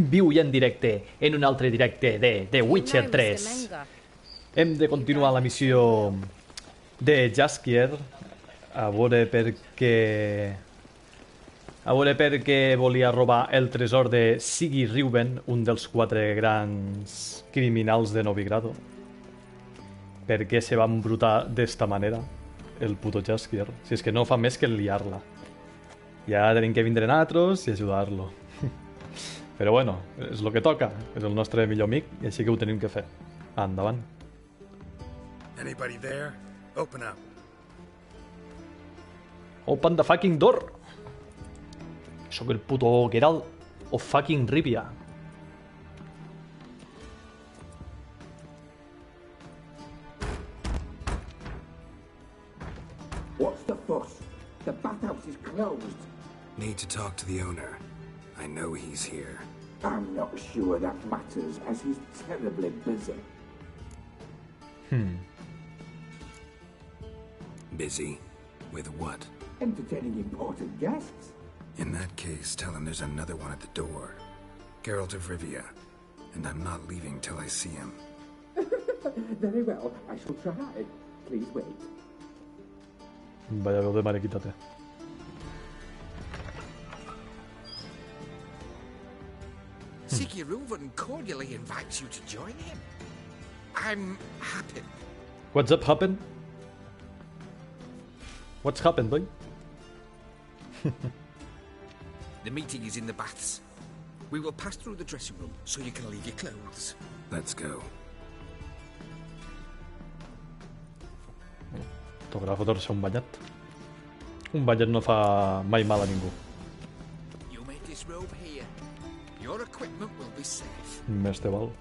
Viu i en directe, en un altre directe de The Witcher 3. Hem de continuar la missió de Jaskier, a veure per què volia robar el tresor de Sigi Reuven, un dels 4 grans criminals de Novigrado. Per què se va embrutar d'esta manera el puto Jaskier? Si és que no fa més que liar-la. Ja tenim que vindre nosaltres i ajudar-lo. Però bueno, és el que toca. És el nostre millor amic i així que ho tenim que fer. Endavant. Anybody there? Open up. Open the fucking door! Sóc el puto Geralt of fucking Rivia. What's the fuss? The bathhouse is closed. Need to talk to the owner. I know he's here. I'm not sure that matters, as he's terribly busy. Busy? With what? Entertaining important guests. In that case, tell him there's another one at the door. Geralt of Rivia. And I'm not leaving till I see him. Very well, I shall try. Please wait. Vaya veu de mare, quítate. Sigi Reuven cordially invites you to join him. I'm happy. What's up, happen? What's happened, boy? The meeting is in the baths. We will pass through the dressing room so you can leave your clothes. Let's go. Tocarà fotre-se un banyat. Un banyat no fa mai mal a ningú. You may disrobe here. Your equipment will be safe. Més te val.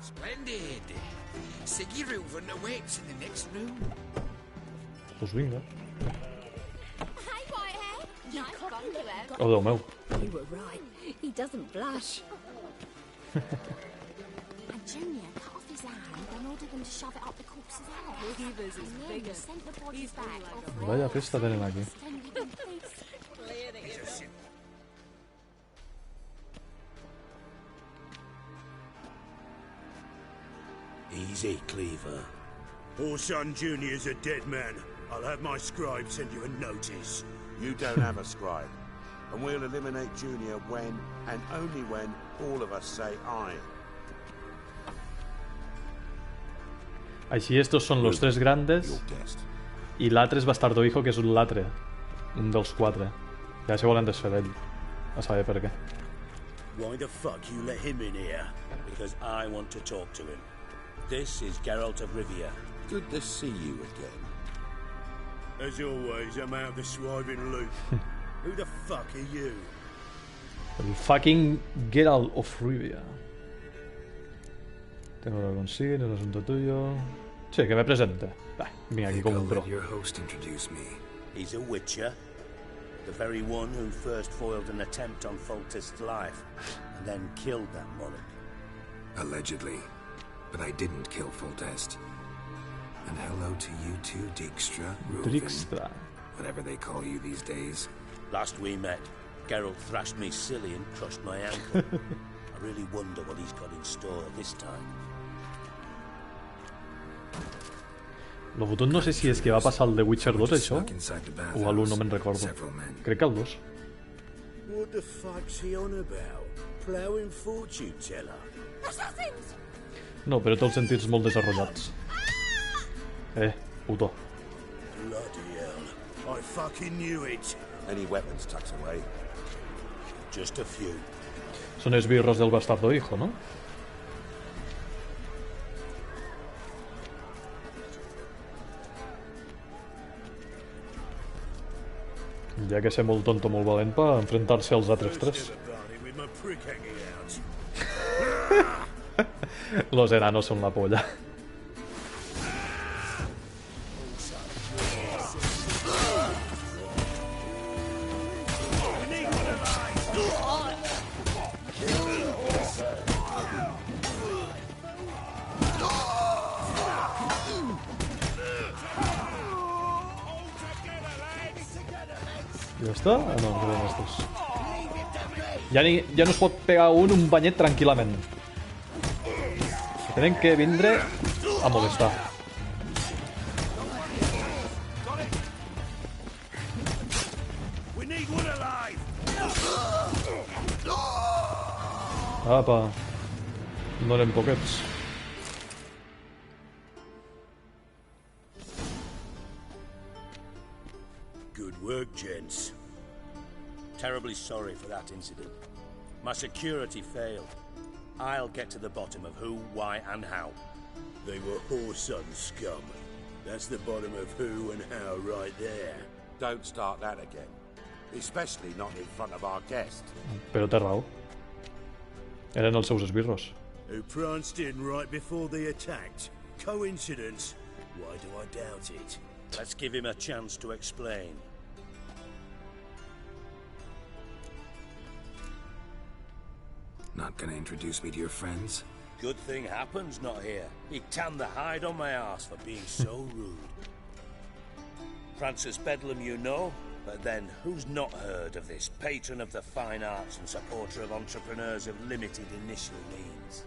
Splendid. Sigi Reuven awaits in the next room. Pues vinga. Hey, Whitehead. Nice gone, you have. Oh, Déu meu. You were right. He doesn't blush. And Junior cut off his hand and ordered them to shove it up the corpse's head. Beaver's is And then bigger. sent the bodies back. Vaya festa tenen aquí. Easy, Cleaver. Orson Jr.'s a dead man. I'll have my scribe send you a notice. You don't have a scribe. And we'll eliminate Junior when, and only when, all of us say aye. Així estos són los 3 grandes i l'altre és Bastardo Hijo, que és l'altre, un dels 4. Ja se volen desfer d'ell, a saber per què. Why the fuck you let him in here? Because I want to talk to him. This is Geralt of Rivia. Good to see you again. As always, I'm out the swiving loop. Who the fuck are you? El fucking Geralt of Rivia. Tengo que conseguir, es asunto tuyo. Sí, que me presente. Venga aquí como un pro. Your host introduce me. He's a witcher. The very one who first foiled an attempt on Foltest's life, and then killed that monarch. Allegedly. But I didn't kill Foltest. And hello to you too, Dijkstra, Reuven, Dijkstra. whatever they call you these days. Last we met, Geralt thrashed me silly and crushed my ankle. I really wonder what he's got in store this time. Lo fotut no sé si és que va passar al The Witcher 2, això, o a l'1, no me'n recordo. Crec que al 2. What the fuck's he on about? Plowing fortune teller? Assassins! No, però té els sentits molt desenvolupats. Puto. Bloody hell. I fucking knew it. Any weapons tucked away? Just a few. Són esbirros del Bastardo Hijo, no? Ja que sé molt tonto, molt valent per enfrentar-se als altres 3. Los enanos són la polla. ¿Ya està? Ah, no, no queden estos. Ja no es pot pegar un banyet tranquil·lament. Tenen que vindre a molestar. Apa. No eren poquets. Good work, gents. Terribly sorry for that incident. My security failed. I'll get to the bottom of who, why, and how. They were whoreson scum. That's the bottom of who and how right there. Don't start that again. Especially not in front of our guest. Però té raó. Eren els seus esbirros. Who pranced in right before they attacked. Coincidence? Why do I doubt it? Let's give him a chance to explain. Not gonna introduce me to your friends? Good thing Happen's not here. He tanned the hide on my arse for being so rude. Francis Bedlam you know, but then who's not heard of this patron of the fine arts and supporter of entrepreneurs of limited initial means?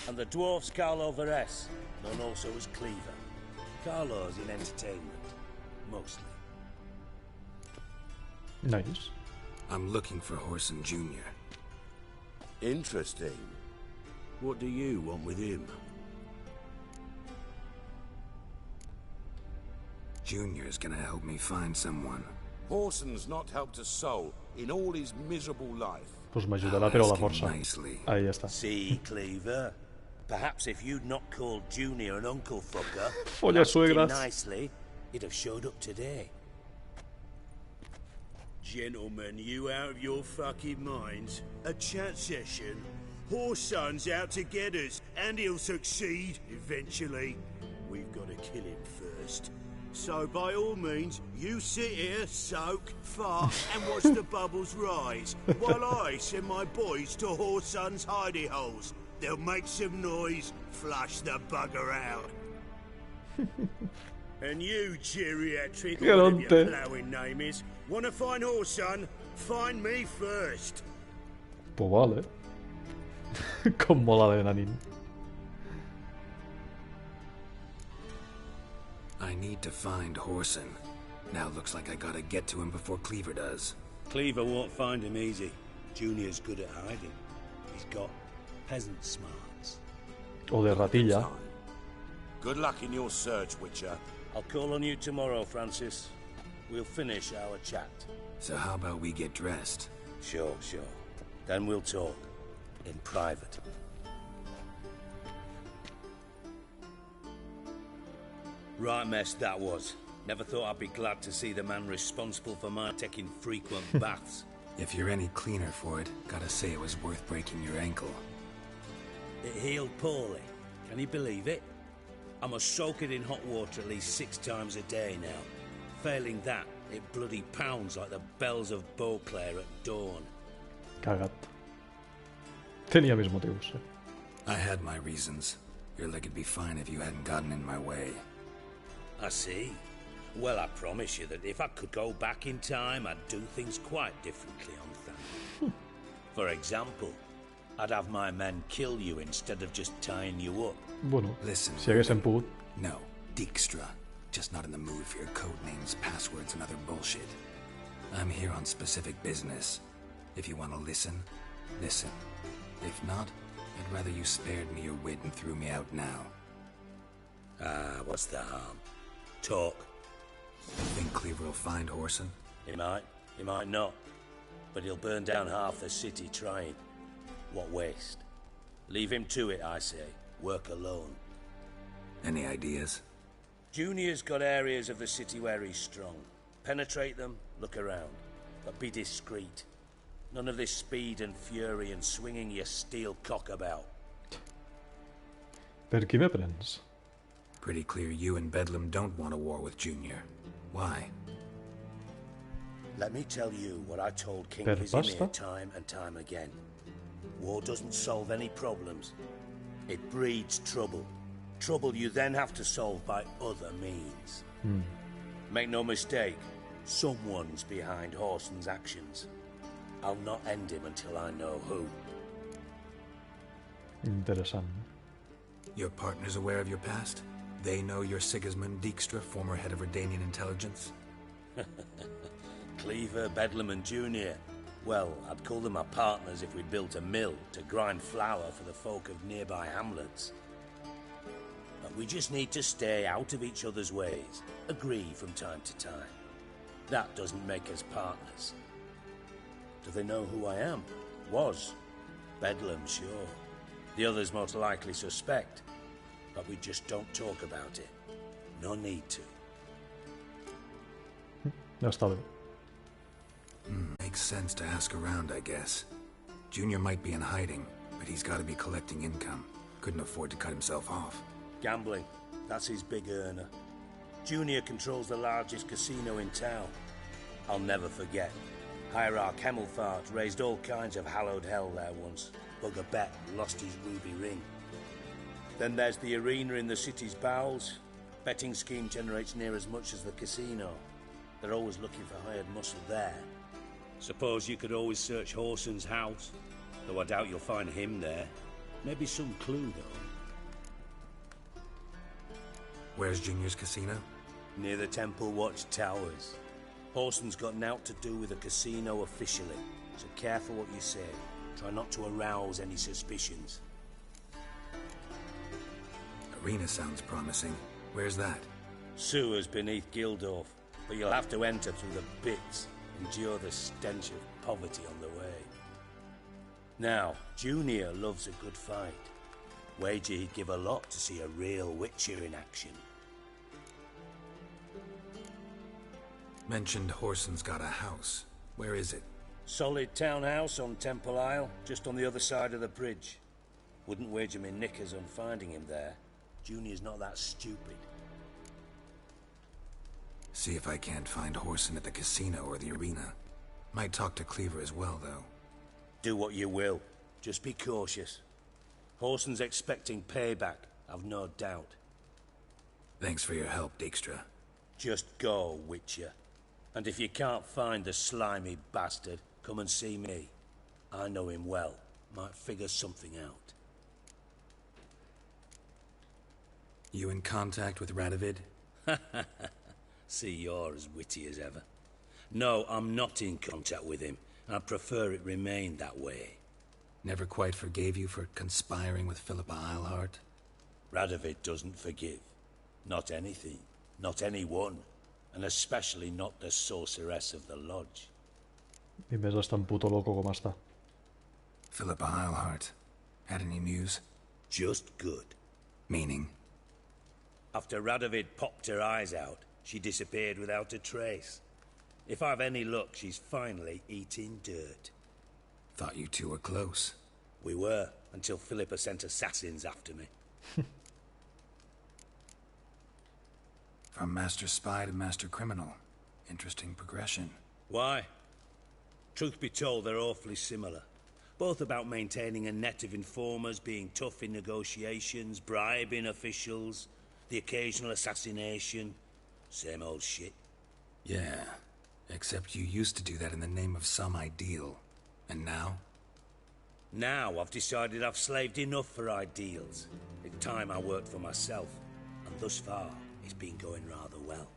And the dwarf's Carlo Veres, known also as Cleaver. Carlo's in entertainment, mostly. Nice. I'm looking for Horson Jr. Interesting. What do you want with him? Junior's gonna help me find someone. Horson's not helped a soul in all his miserable life. Pues m'ajudarà, però a la força. Nicely. Ahí està. See, Cleaver. Perhaps if you'd not called Junior an uncle fucker, Folla suegras. nicely, he'd have showed up today. Gentlemen, you out of your fucking minds? A chat session? Horson's out to get us, and he'll succeed eventually. We've got to kill him first. So by all means, you sit here, soak, fart, and watch the bubbles rise, while I send my boys to Horson's hidey holes. They'll make some noise, flush the bugger out. And you, geriatric, or whatever your ploughing name is, want to find Horson? Find me first. Pues vale. Com mola de nanín. I need to find Horson. Now looks like I gotta get to him before Cleaver does. Cleaver won't find him easy. Junior's good at hiding. He's got peasant smarts. O de ratilla. Good luck in your search, Witcher. I'll call on you tomorrow, Francis. We'll finish our chat. So how about we get dressed? Sure. Then we'll talk. In private. Right mess that was. Never thought I'd be glad to see the man responsible for my taking frequent baths. If you're any cleaner for it, gotta say it was worth breaking your ankle. It healed poorly. Can you believe it? I must soak it in hot water at least 6 times a day now. Failing that, it bloody pounds like the bells of Beauclair at dawn. Cagat. Tenia mis motius. I had my reasons. Your leg would be fine if you hadn't gotten in my way. I see. Well, I promise you that if I could go back in time, I'd do things quite differently on Thanet. For example, I'd have my men kill you instead of just tying you up. Bueno, Listen, si haguéssim pogut. No, Dijkstra. Just not in the mood for your code names, passwords, and other bullshit. I'm here on specific business. If you want to listen, listen. If not, I'd rather you spared me your wit and threw me out now. What's the harm? Talk. Think Cleaver will find Horson? He might not. But he'll burn down half the city trying. What waste. Leave him to it, I say. Work alone. Any ideas? Junior's got areas of the city where he's strong. Penetrate them, look around. But be discreet. None of this speed and fury and swinging your steel cock about. Per qui me prens? Pretty clear you and Bedlam don't want a war with Junior. Why? Let me tell you what I told King Per Casimir pasta? time and time again. War doesn't solve any problems. It breeds trouble. Trouble you then have to solve by other means. Make no mistake, Someone's behind Horson's actions. I'll not end him until I know who. Interesant. Your partner's aware of your past? They know you're Sigismund Dijkstra, former head of Redanian intelligence? Cleaver, Bedlam and Junior. Well, I'd call them my partners if we'd built a mill to grind flour for the folk of nearby hamlets. But we just need to stay out of each other's ways, agree from time to time. That doesn't make us partners. Do they know who I am? Was. Bedlam, sure. The others most likely suspect, but we just don't talk about it. No need to. Ya está bien. Makes sense to ask around, I guess. Junior might be in hiding, but he's got to be collecting income. Couldn't afford to cut himself off. Gambling. That's his big earner. Junior controls the largest casino in town. I'll never forget. Hierarch Hemmelfart raised all kinds of hallowed hell there once. Bugger bet lost his ruby ring. Then there's the arena in the city's bowels. Betting scheme generates near as much as the casino. They're always looking for hired muscle there. Suppose you could always search Horson's house, though I doubt you'll find him there. Maybe some clue, though. Where's Junior's casino? Near the Temple Watch Towers. Horson's got nought to do with the casino officially, so careful what you say. Try not to arouse any suspicions. Arena sounds promising. Where's that? Sewers beneath Gildorf, but you'll have to enter through the bits, endure the stench of poverty on the way. Now, Junior loves a good fight. Wager he'd give a lot to see a real Witcher in action. Mentioned Horson's got a house. Where is it? Solid townhouse on Temple Isle, just on the other side of the bridge. Wouldn't wager me knickers on finding him there. Junior's not that stupid. See if I can't find Horson at the casino or the arena. Might talk to Cleaver as well, though. Do what you will. Just be cautious. Horson's expecting payback, I've no doubt. Thanks for your help, Dijkstra. Just go, Witcher. And if you can't find the slimy bastard, come and see me. I know him well. Might figure something out. You in contact with Radovid? See, you're as witty as ever. No, I'm not in contact with him. I'd prefer it remained that way. Never quite forgave you for conspiring with Philippa Eilhart? Radovid doesn't forgive. Not anything. Not anyone. And especially not the sorceress of the lodge. Y ves es tan puto loco como está. Philippa Eilhart. Had any news? Just good. Meaning? After Radovid popped her eyes out, she disappeared without a trace. If I've any luck, she's finally eating dirt. Thought you two were close. We were, until Philippa sent assassins after me. From master spy to master criminal. Interesting progression. Why? Truth be told, they're awfully similar. Both about maintaining a net of informers, being tough in negotiations, bribing officials, the occasional assassination. Same old shit. Yeah, except you used to do that in the name of some ideal. And now? Now I've decided I've slaved enough for ideals. It's time I worked for myself. And thus far, it's been going rather well.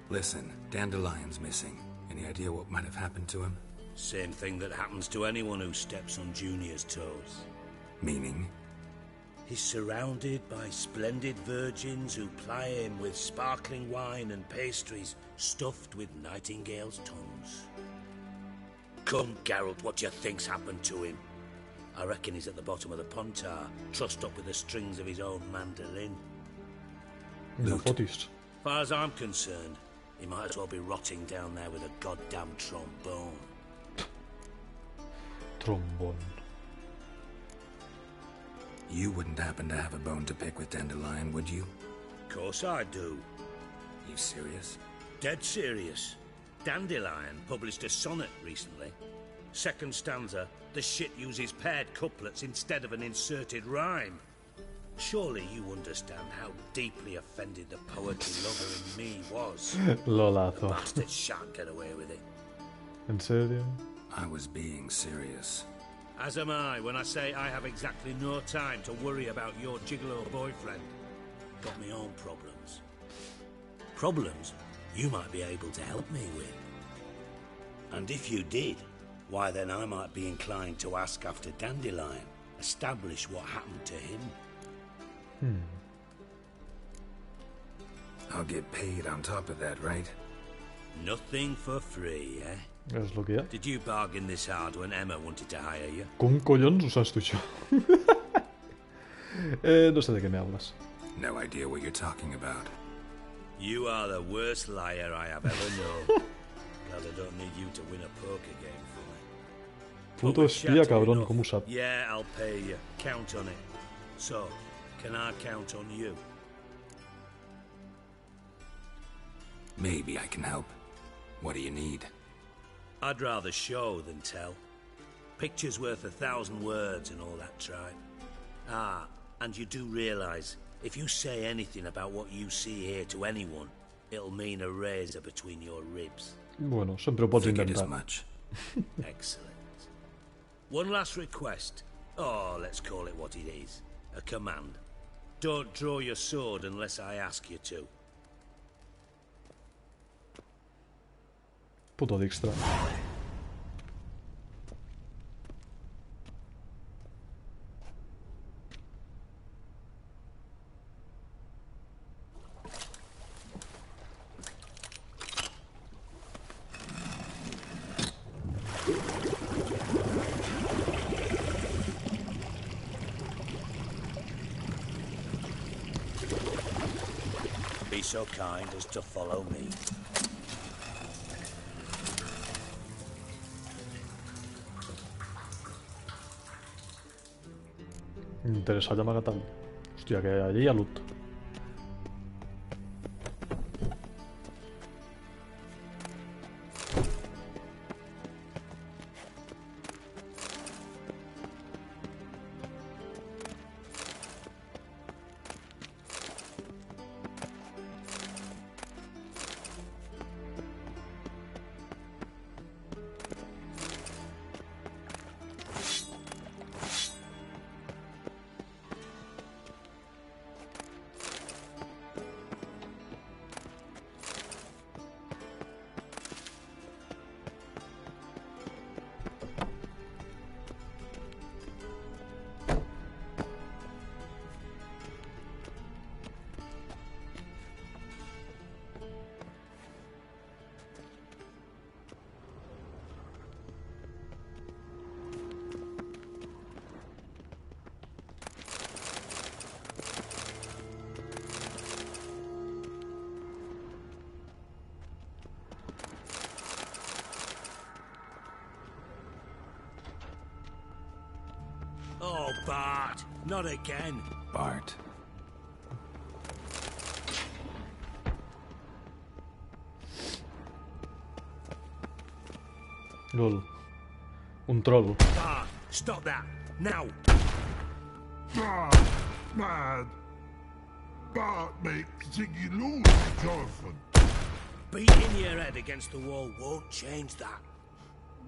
Listen, Dandelion's missing. Any idea what might have happened to him? Same thing that happens to anyone who steps on Junior's toes. Meaning? He's surrounded by splendid virgins who ply him with sparkling wine and pastries stuffed with nightingales' tongues. Come, Geralt, what do you think's happened to him? I reckon he's at the bottom of the Pontar, trussed up with the strings of his own mandolin. Fotis. Far as I'm concerned, he might as well be rotting down there with a goddamn trombone. Trombone. You wouldn't happen to have a bone to pick with Dandelion, would you? Of course I do. You serious? Dead serious. Dandelion published a sonnet recently. Second stanza, the shit uses paired couplets instead of an inserted rhyme. Surely you understand how deeply offended the poetry lover in me was. Lolazo. Bastard shan't get away with it. ¿En serio? I was being serious. As am I when I say I have exactly no time to worry about your gigolo boyfriend. Got me own problems. Problems you might be able to help me with. And if you did, why then I might be inclined to ask after Dandelion, establish what happened to him. I'll get paid on top of that, right? Nothing for free, eh? Es lo que hay. Did you bargain this hard when Emma wanted to hire you? ¿Con collons usas tú yo? No sé de qué me hablas. No idea what you're talking about. You are the worst liar I have ever known. Glad I don't need you to win a poker game for me. Puto espía, cabrón, ¿cómo sabe? Yeah, I'll pay you. Count on it. So, can I count on you? Maybe I can help. What do you need? I'd rather show than tell. Picture's worth 1,000 words and all that tribe. Ah, and you do realize, if you say anything about what you see here to anyone, it'll mean a razor between your ribs. Bueno, siempre pots Figured as intentar. much. Excellent. One last request. Oh, let's call it what it is. A command. Don't draw your sword unless I ask you to. Puto Dijkstra. Be so kind as to follow me. Interesa llamar a tal. Hostia, que allí hay loot. Oh, Bart, not again. Bart. Lol. Un troll. Bart, stop that, now. Bart, mad. Bart makes Sigi lose, Jonathan. Beating your head against the wall won't change that.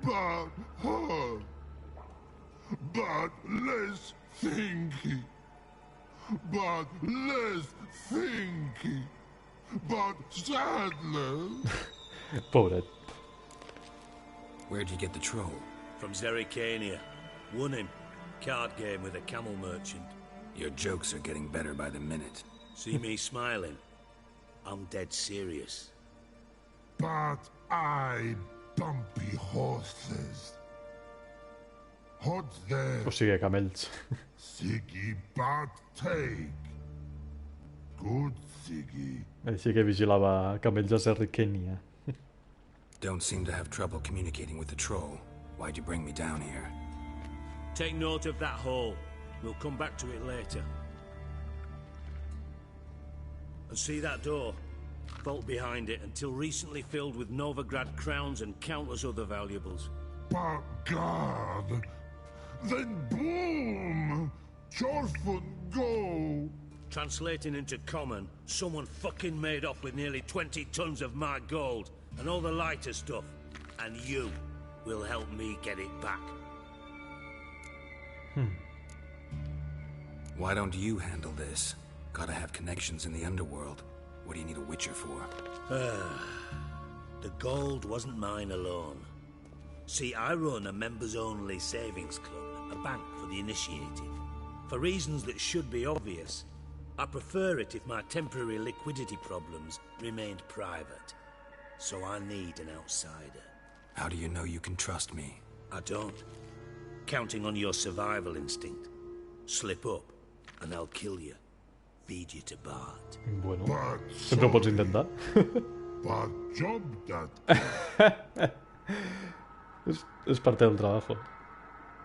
Bart hurt. But less thinky. But less thinky. But sadness. Pobret. Where'd you get the troll? From Zerrikania. Won him. Card game with a camel merchant. Your jokes are getting better by the minute. See me smiling? I'm dead serious. But I bumpy horses. What's there? O sigui, camells. Sigi but take. Good Sigi. Així que vigilava camells a Zerrikania. Don't seem to have trouble communicating with the troll. Why'd you bring me down here? Take note of that hole. We'll come back to it later. And see that door? Vault behind it, until recently filled with Novigrad crowns and countless other valuables. But God. Then boom! Chorfun go. Translating into common, someone fucking made off with nearly 20 tons of my gold and all the lighter stuff. And you will help me get it back. Why don't you handle this? Gotta have connections in the underworld. What do you need a witcher for? The gold wasn't mine alone. See, I run a members-only savings club, a bank for the initiated. For reasons that should be obvious, I prefer it if my temporary liquidity problems remained private. So I need an outsider. How do you know you can trust me? I don't. Counting on your survival instinct. Slip up, and I'll kill you. Feed you to Bart. Bueno, But siempre lo puedes intentar. Bad job that. Es parte del trabajo.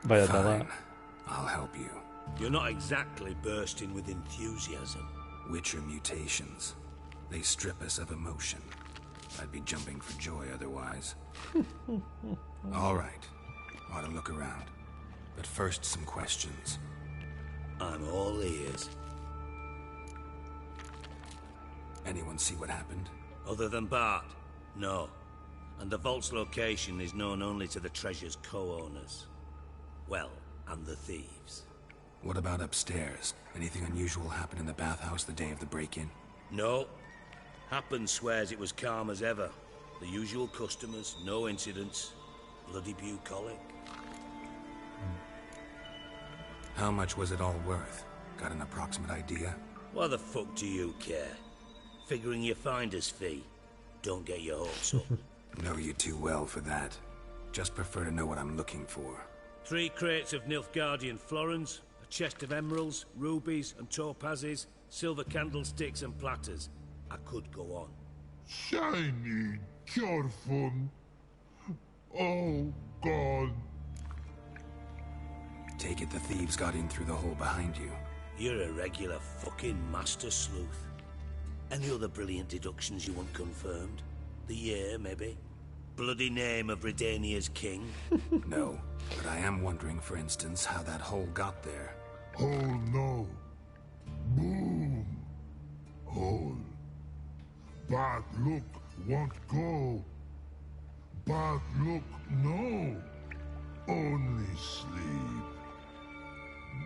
Vaya Fine. tada. I'll help you. You're not exactly bursting with enthusiasm. Witcher mutations. They strip us of emotion. I'd be jumping for joy otherwise. All right. Ought to look around. But first, some questions. I'm all ears. Anyone see what happened? Other than Bart? No. And the vault's location is known only to the treasure's co-owners. Well, and the thieves. What about upstairs? Anything unusual happen in the bathhouse the day of the break-in? No. Happen swears it was calm as ever. The usual customers, no incidents. Bloody bucolic. How much was it all worth? Got an approximate idea? Why the fuck do you care? Figuring your finder's fee. Don't get your hopes up. Know you too well for that. Just prefer to know what I'm looking for. 3 crates of Nilfgaardian florins, a chest of emeralds, rubies and topazes, silver candlesticks and platters. I could go on. Shiny, careful. Oh, God. Take it the thieves got in through the hole behind you. You're a regular fucking master sleuth. Any other brilliant deductions you want confirmed? The year, maybe? Bloody name of Redania's king? No, but I am wondering, for instance, how that hole got there. Hole no. Boom. Hole. Bad look won't go. Bad look no. Only sleep.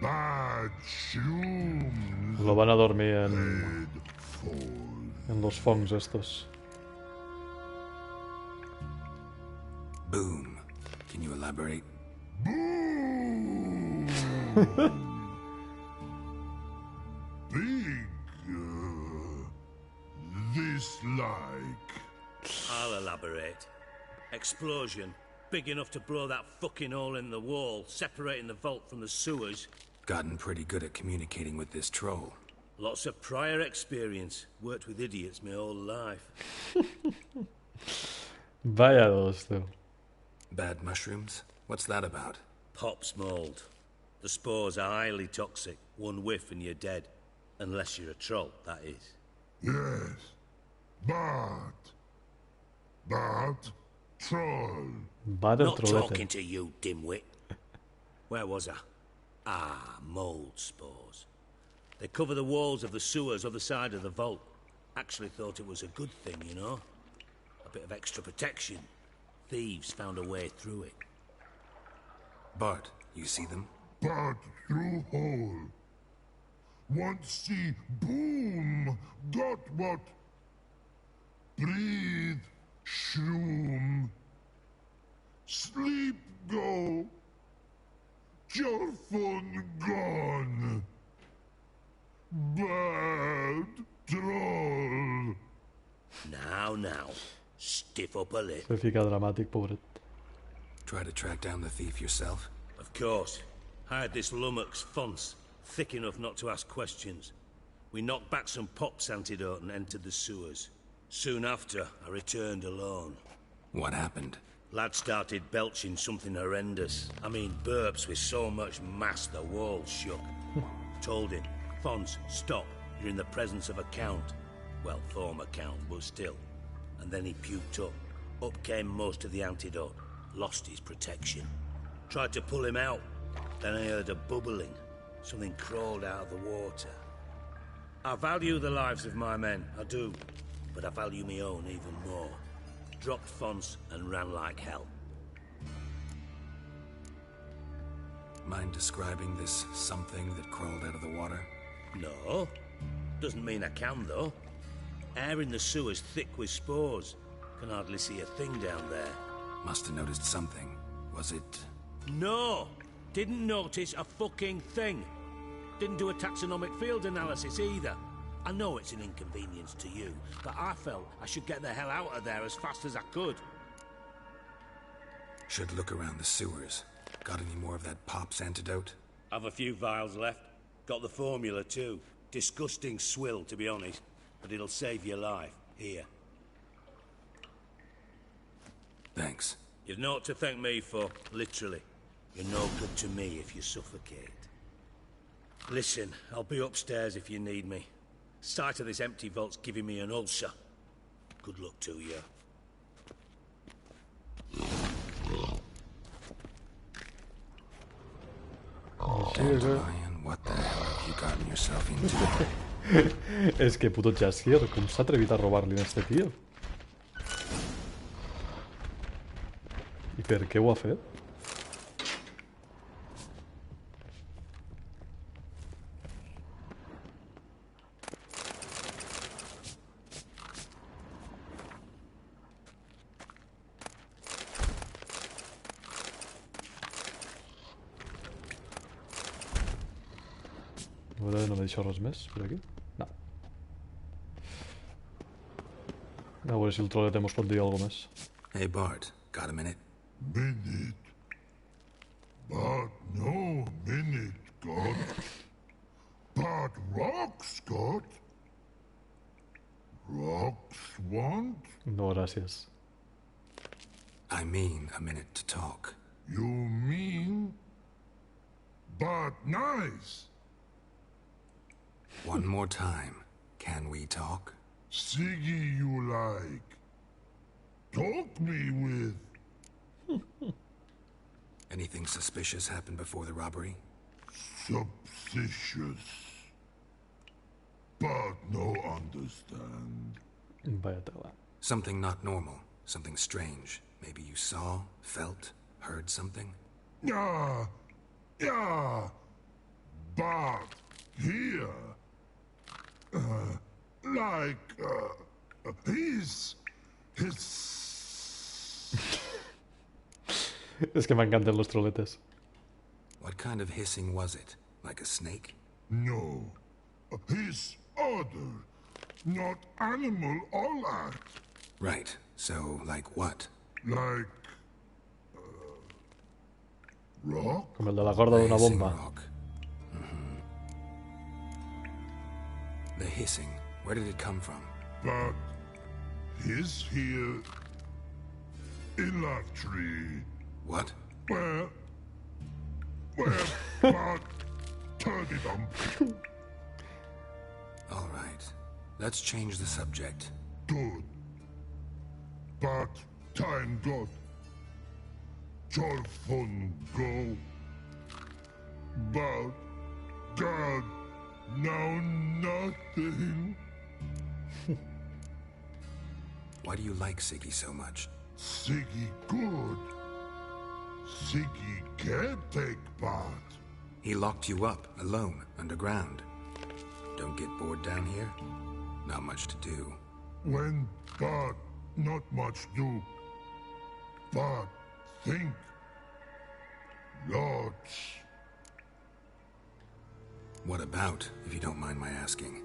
Bad shrooms. Lo van a dormir Head fall. en los fongs estos. Boom. Can you elaborate? Boom. Big. This like. I'll elaborate. Explosion. Big enough to blow that fucking hole in the wall, separating the vault from the sewers. Gotten pretty good at communicating with this troll. Lots of prior experience. Worked with idiots my whole life. Vaya dos, tío. Bad mushrooms? What's that about? Pops mold. The spores are highly toxic. One whiff and you're dead. Unless you're a troll, that is. Yes. But. Troll. Va del Not trolete. talking to you, dimwit. Where was I? Ah, mold spores. They cover the walls of the sewers other side of the vault. Actually thought it was a good thing, you know? A bit of extra protection. Thieves found a way through it. Bart, you see them? But through hole. Want see boom. Got what? Breathe. Shroom. Sleep go. Your phone gone. Bad troll. Now. Stiff up a lip. Se fica dramàtic, pobret. Try to track down the thief yourself? Of course. Hired this lummox Fonce, thick enough not to ask questions. We knocked back some Pop's antidote and entered the sewers. Soon after, I returned alone. What happened? Lad started belching something horrendous. I mean, burps with so much mass the walls shook. Told him, Fonce, stop. You're in the presence of a count. Well, former count, but still. And then he puked up. Up came most of the antidote. Lost his protection. Tried to pull him out. Then I heard a bubbling. Something crawled out of the water. I value the lives of my men, I do. But I value my own even more. Dropped fonts and ran like hell. Mind describing this something that crawled out of the water? No. Doesn't mean I can, though. Air in the sewer's thick with spores. Can hardly see a thing down there. Must have noticed something. Was it... No! Didn't notice a fucking thing. Didn't do a taxonomic field analysis either. I know it's an inconvenience to you, but I felt I should get the hell out of there as fast as I could. Should look around the sewers. Got any more of that Pop's antidote? I've a few vials left. Got the formula too. Disgusting swill, to be honest. But it'll save your life. Here. Thanks. You've naught to thank me for, literally. You're no good to me if you suffocate. Listen, I'll be upstairs if you need me. Sight of this empty vault's giving me an ulcer. Good luck to you. Dandelion, what the hell have you gotten yourself into? És que puto Jaskier, com s'ha atrevit a robar-li a este tio? I per què ho ha fet? A veure, no me deixo res més per aquí? No. A veure si el trollete mos pot dir alguna més. Hey Bart, got a minute? Minute. But no minute, God. But rocks, God. Rocks want? No, gràcies. I mean a minute to talk. You mean? But nice. One more time. Can we talk? Sigi you like. Talk me with. Anything suspicious happened before the robbery? Suspicious. But no understand. Vaya tela. Something not normal. Something strange. Maybe you saw, felt, heard something? Yeah. Yeah. But here. His... És que m'encanten los trolletes. What kind of hissing was it? Like a snake? No. His other. Not animal all that. Right. So, like what? Like... rock? Com el de la corda d'una Hissing bomba. rock. The hissing. Where did it come from? But... his here... in that tree. What? Where... but... turdy dump. All right. Let's change the subject. Good. But time got. Jorfun go. But God, now nothing. Why do you like Sigi so much? Sigi good. Sigi can't take part. He locked you up, alone, underground. Don't get bored down here? Not much to do. When but not much do. But think. Lots. What about, if you don't mind my asking?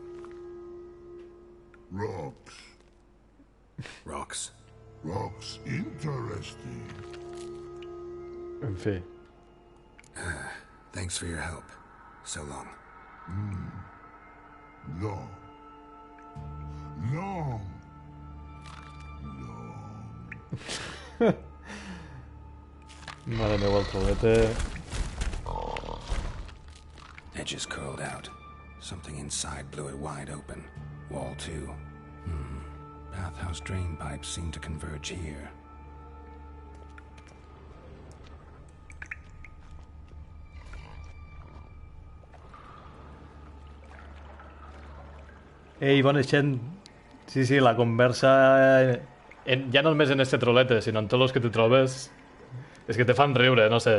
Rocks. Rocks. Rocks interesting. En fi. Thanks for your help. So long. Long. Long. Long. Mare meva, el trollete. Edges curled out. Something inside blew it wide open. Wall too. Bathhouse drain pipes seem to converge here. Ei, bona gent. Sí, sí, la conversa... ja no només en este trolete, sinó en tots els que te trobes... És que te fan riure, no sé.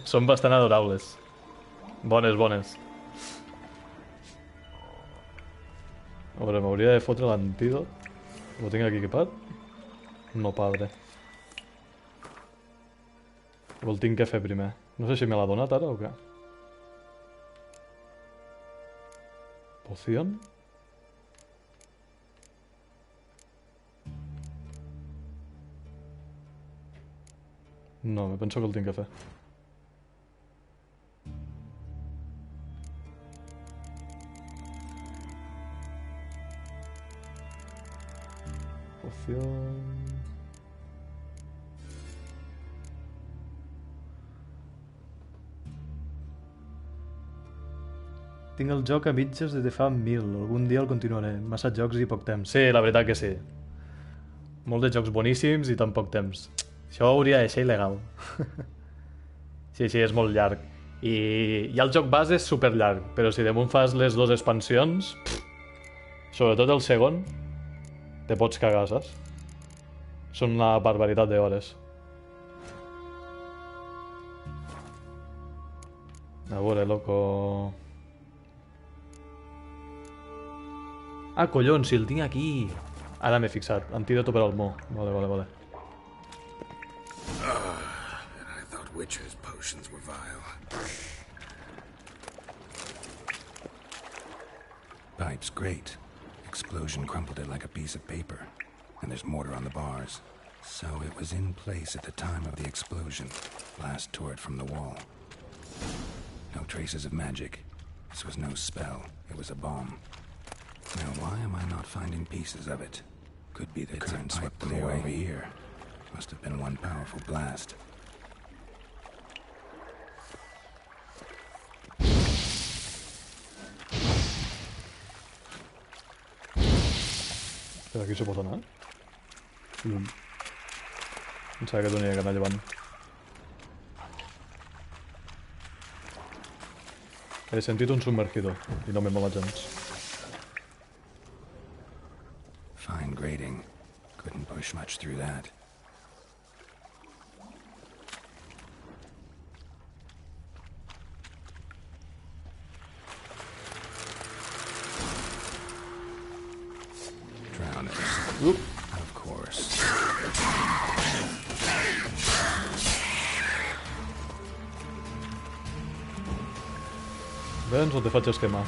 Són bastant adorables. Bones, bones. A veure, m'hauria de fotre l'antídot. Ho tinc aquí equipat? No, padre. O el tinc que fer primer. No sé si me l'ha donat ara o què. Poción? No, me penso que el tinc que fer. Poción... Tinc el joc a mitges des de fa 1000. Algun dia el continuaré. Massa jocs i poc temps. Sí, la veritat que sí. Molts de jocs boníssims i tan poc temps. Això hauria de ser il·legal. Sí, sí, és molt llarg. I ja el joc base és super llarg, però si damunt fas les dues expansions, sobretot el segon, te pots cagar, saps? Són una barbaritat d'hores. A veure, loco... Ah, collons, si el tinc aquí! Ara m'he fixat. Antídoto per al mo. Vale, vale, vale. I thought Witcher's potions were vile. Pipe's great. Explosion crumpled it like a piece of paper. And there's mortar on the bars. So it was in place at the time of the explosion. Blast tore it from the wall. No traces of magic. This was no spell. It was a bomb. Now, why am I not finding pieces of it? Could be the current swept them away over here. Must have been one powerful blast. Per aquí s'ho pot anar? Em sembla que tenia que anar llevant. He sentit un submergidor i no m'he molat gens. Fine grading. Couldn't push much through that. Drowners. Oop. Of course. Vens o te faig esquema?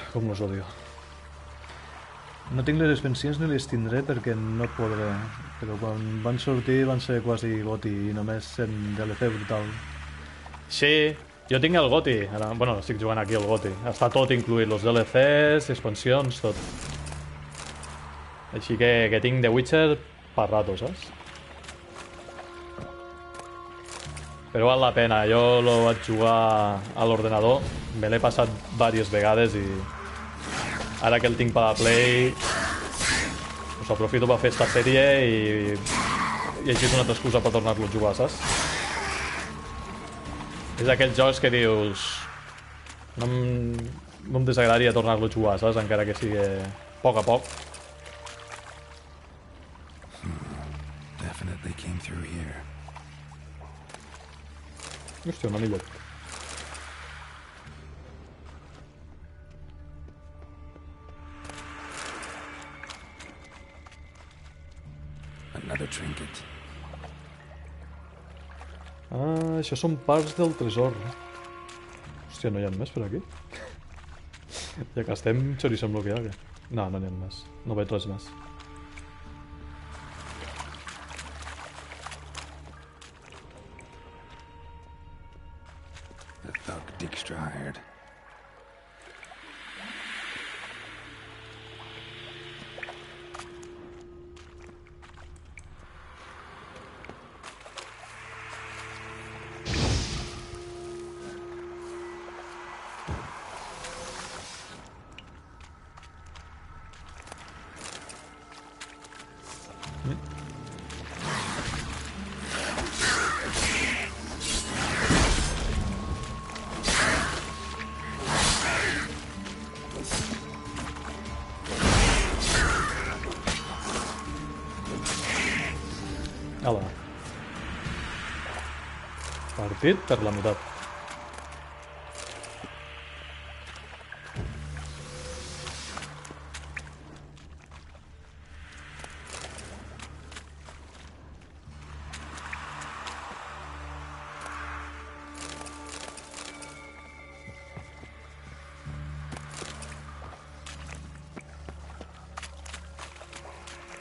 Com los odio. No tinc les expansions ni les tindré perquè no podré. Però quan van sortir van ser quasi goti i només en DLC brutal. Sí, jo tinc el goti. Ara, bueno, estic jugant aquí el goti. Està tot incluït, los DLCs, expansions, tot. Així que tinc The Witcher per rato, saps? Però val la pena. Jo lo vaig jugar a l'ordenador. Me l'he passat diverses vegades i... Ara que el tinc per la Play, us aprofito per fer esta sèrie i així és una altra excusa per tornar-lo a jugar, saps? És d'aquells jocs que dius... No em desagradaria tornar-lo a jugar, saps? Encara que sigui a poc. Definitely came through here. Hòstia, un anillet. Another trinket. Ah, això són parts del tresor. Hòstia, no hi ha més per aquí? Ja que estem, xorissem el que hi ha. No, no hi ha més. No veig res més. The thug Dijkstra hired. Ala. Partit per la meitat.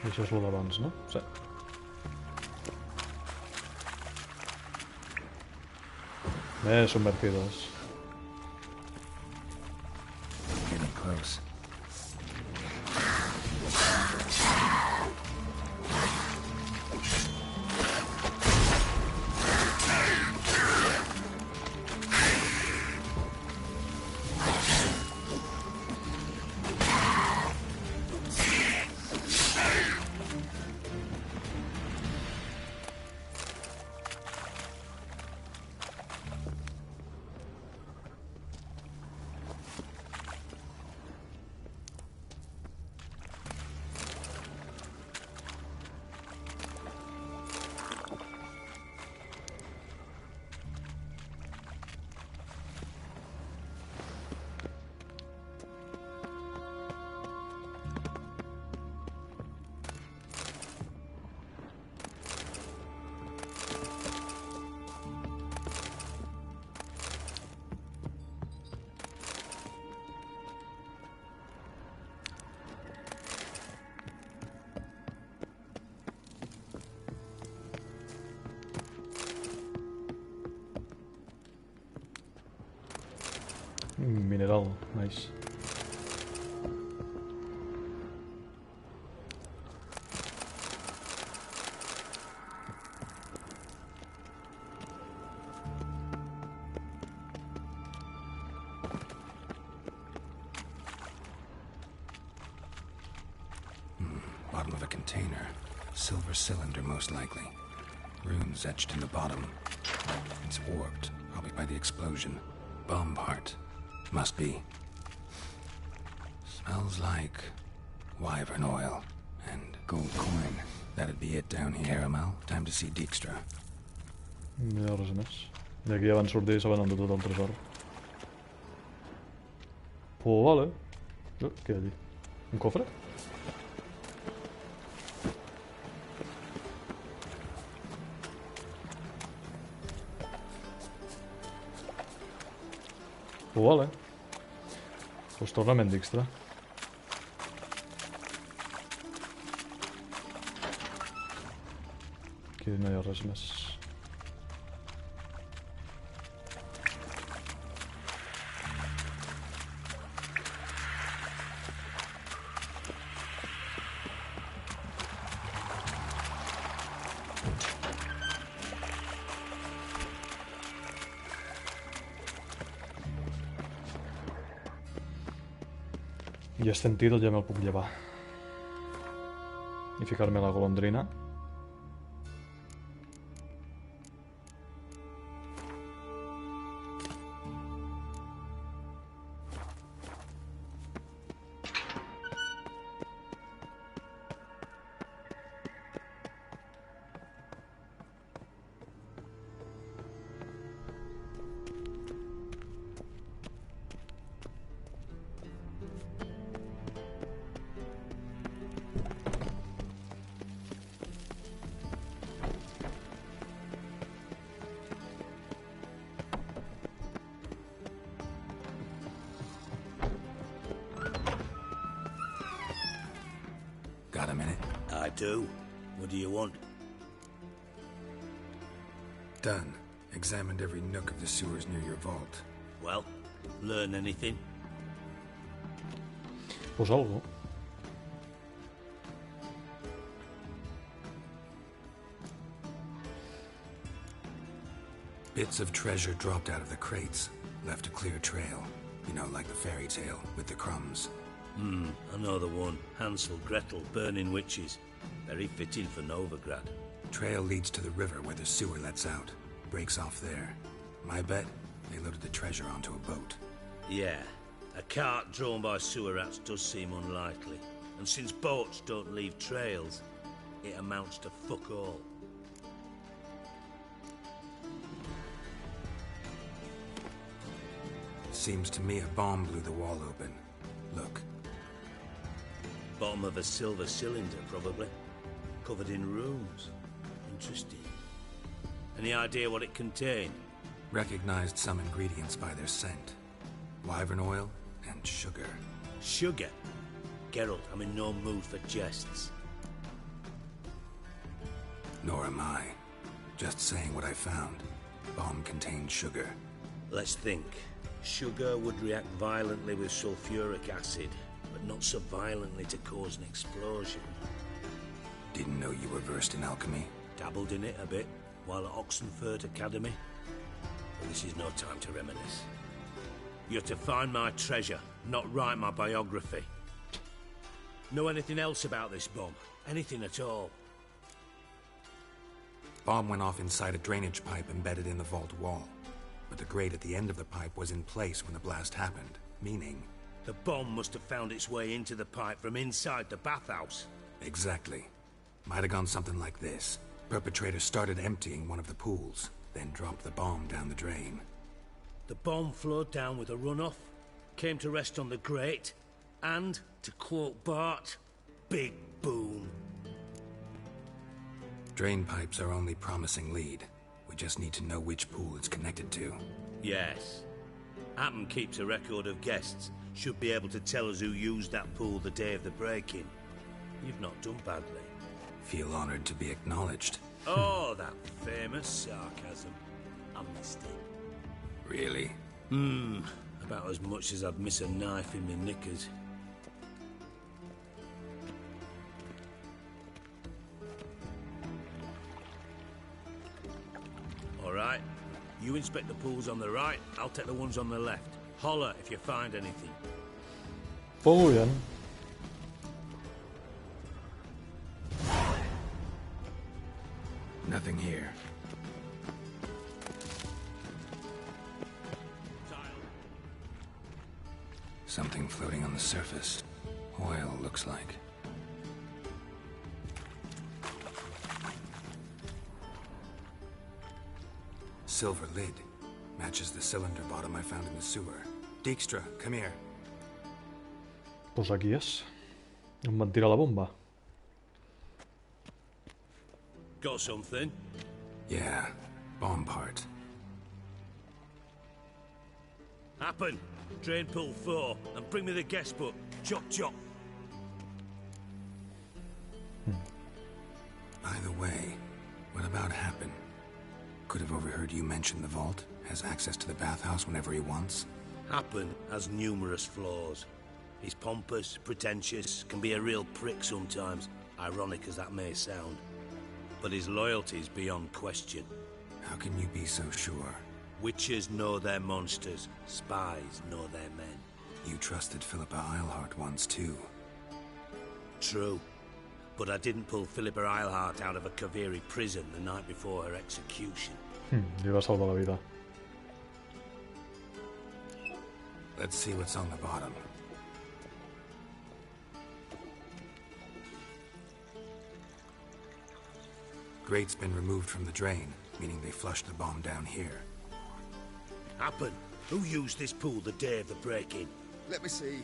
Això és el d'abans, no? Sí. Submergidos. Getting close. Mineral, nice. Bottom of a container. Silver cylinder, most likely. Runes etched in the bottom. It's warped, probably by the explosion. Bomb part. Must be. Smells like wyvern oil and gold coin. That'd be it down here, Caramel. Time to see Dijkstra. No hi ha res més. I aquí ja van sortir i s'han endut tot el tresor. Pues vale. Què hi ha allí? Un cofre? Pues vale. Pues tornem en Dijkstra. Aquí no hi ha res més. I este antídot ja me'l puc llevar. I ficar-me la golondrina. Got a minute? I do. What do you want? Done. Examined every nook of the sewers near your vault. Well, learn anything? Pues algo. Bits of treasure dropped out of the crates. Left a clear trail. You know, like the fairy tale with the crumbs. I know the one. Hansel, Gretel, burning witches. Very fitting for Novigrad. Trail leads to the river where the sewer lets out. Breaks off there. My bet, they loaded the treasure onto a boat. Yeah, a cart drawn by sewer rats does seem unlikely. And since boats don't leave trails, it amounts to fuck all. Seems to me a bomb blew the wall open. Look. Bottom of a silver cylinder, probably. Covered in runes. Interesting. Any idea what it contained? Recognized some ingredients by their scent. Wyvern oil and sugar. Sugar? Geralt, I'm in no mood for jests. Nor am I. Just saying what I found. Bomb contained sugar. Let's think. Sugar would react violently with sulfuric acid, but not so violently to cause an explosion. Didn't know you were versed in alchemy. Dabbled in it a bit, while at Oxenford Academy. But this is no time to reminisce. You're to find my treasure, not write my biography. Know anything else about this bomb? Anything at all? Bomb went off inside a drainage pipe embedded in the vault wall. But the grate at the end of the pipe was in place when the blast happened, meaning... The bomb must have found its way into the pipe from inside the bathhouse. Exactly. Might have gone something like this. Perpetrator started emptying one of the pools, then dropped the bomb down the drain. The bomb flowed down with a runoff, came to rest on the grate, and, to quote Bart, big boom. Drain pipes are only promising lead. We just need to know which pool it's connected to. Yes. Appen keeps a record of guests. Should be able to tell us who used that pool the day of the break-in. You've not done badly. Feel honored to be acknowledged. Oh, that famous sarcasm. I missed it. Really? About as much as I'd miss a knife in my knickers. All right. You inspect the pools on the right, I'll take the ones on the left. Holler if you find anything. Muy bien. Nothing here. Something floating on the surface. Oil, looks like. Silver lid. Matches the cylinder bottom I found in the sewer. Dijkstra, come here. Pues aquí és. Em van tirar la bomba. Got something? Yeah, bomb part. Happen. Drain pool 4, and bring me the guest book. Chop chop. Either way, what about Happen? Could have overheard you mention the vault. Has access to the bathhouse whenever he wants. Happen has numerous flaws. He's pompous, pretentious, can be a real prick sometimes, ironic as that may sound. But his loyalty's beyond question. How can you be so sure? Witches know their monsters, spies know their men. You trusted Philippa Eilhart once too. True. But I didn't pull Philippa Eilhart out of a Kaviri prison the night before her execution. Le iba a salvar la vida. Let's see what's on the bottom. Grate's been removed from the drain, meaning they flushed the bomb down here. Happen. Who used this pool the day of the break-in? Let me see.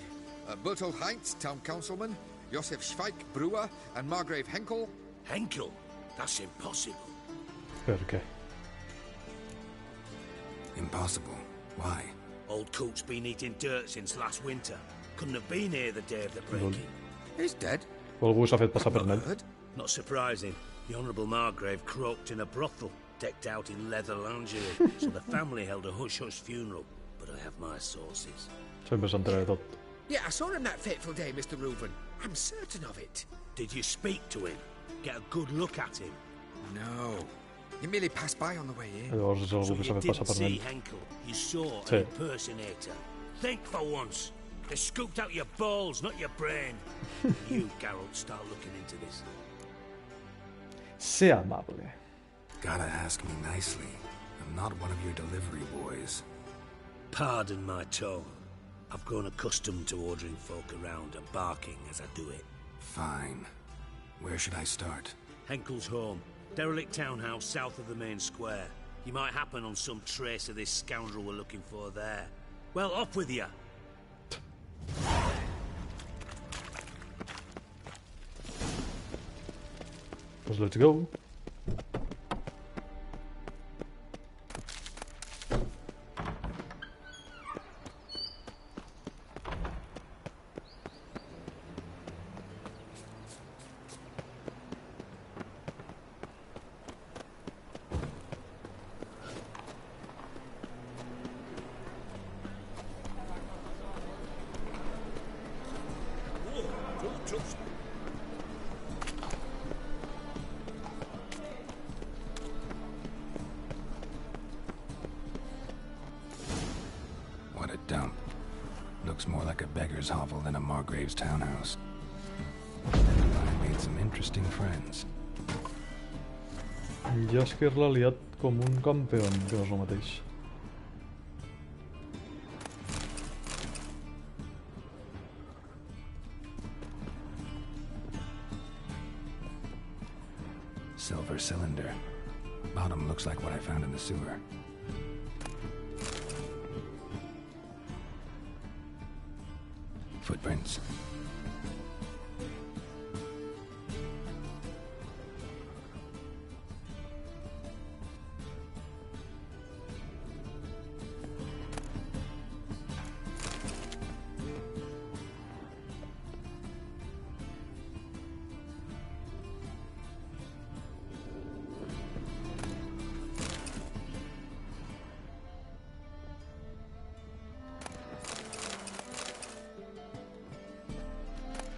Bertold Heinz, town councilman, Josef Schweik, brewer, and Margrave Henkel. Henkel? That's impossible. Per qué? Impossible. Why? Old Coot's been eating dirt since last winter. Couldn't have been here the day of the break-in. He's dead. O algú s'ha fet passar per nen. Not surprising. The Honourable Margrave croaked in a brothel, decked out in leather lingerie, so the family held a hush-hush funeral. But I have my sources. Sempre s'entera de tot. Yeah, I saw him that fateful day, Mr. Reuven. I'm certain of it. Did you speak to him? Get a good look at him? No. He merely passed by on the way in. Llavors és algú So que you s'ha fet didn't passar per see nen. Henkel. You saw Sí. an impersonator. Think for once. They scooped out your balls, not your brain. You, Geralt, start looking into this. Sé amable. Gotta ask me nicely. I'm not one of your delivery boys. Pardon my tone. I've grown accustomed to ordering folk around and barking as I do it. Fine. Where should I start? Henkel's home. Derelict townhouse south of the main square. You might happen on some trace of this scoundrel we're looking for there. Well, off with you. Pues let's go. What a dump. Looks more like a beggar's hovel than a Margrave's townhouse. I made some interesting friends. Jaskier l'ha liat com un campeón, que no és el mateix. Silver cylinder. Bottom looks like what I found in the sewer. Footprints.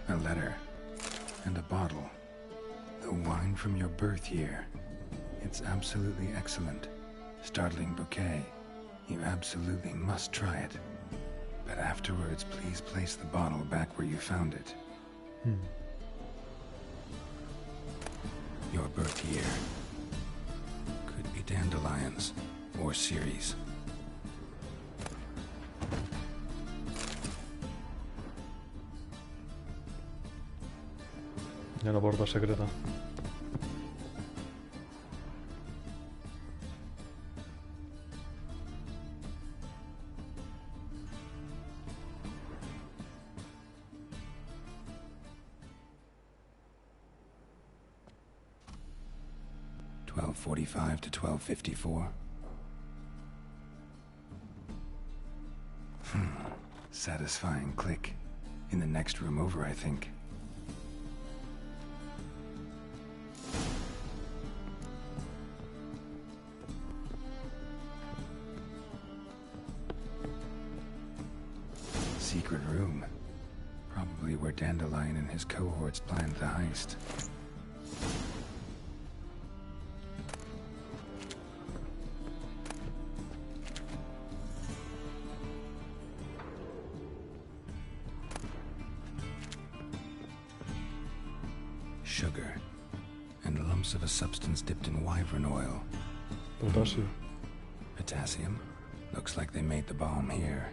A letter. And a bottle. The wine from your birth year. It's absolutely excellent. Startling bouquet. You absolutely must try it. But afterwards, please place the bottle back where you found it. Your birth year. Could be dandelions. Or Ceres. Hi ha una porta secreta. $12:45 to $12:54. Satisfying click. In the next room over, I think. Secret room. Probably where Dandelion and his cohorts planned the heist. Sugar. And lumps of a substance dipped in wyvern oil. Potassium. Potassium? Looks like they made the bomb here.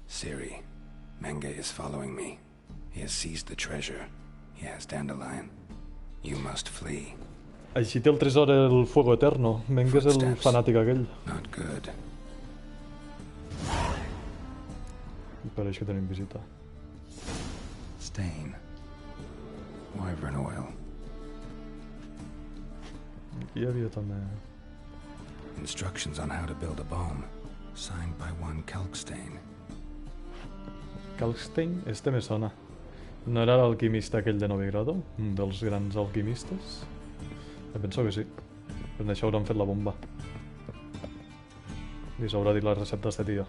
Siri, Menge is following me. He has seized the treasure. He has Dandelion. You must flee. Així té el tresor el fuego eterno. Menge és el fanàtic aquell. Not good. Pareix que tenim visita. Stain. Wyvern oil. Aquí hi havia també... Instructions on how to build a bomb. Signed by one Kalkstein. Kalkstein? Este me sona. No era l'alquimista aquell de Novigrado? Un dels grans alquimistes? Penso que sí. Per això hauran fet la bomba. I s'haurà dit la recepta a este tio.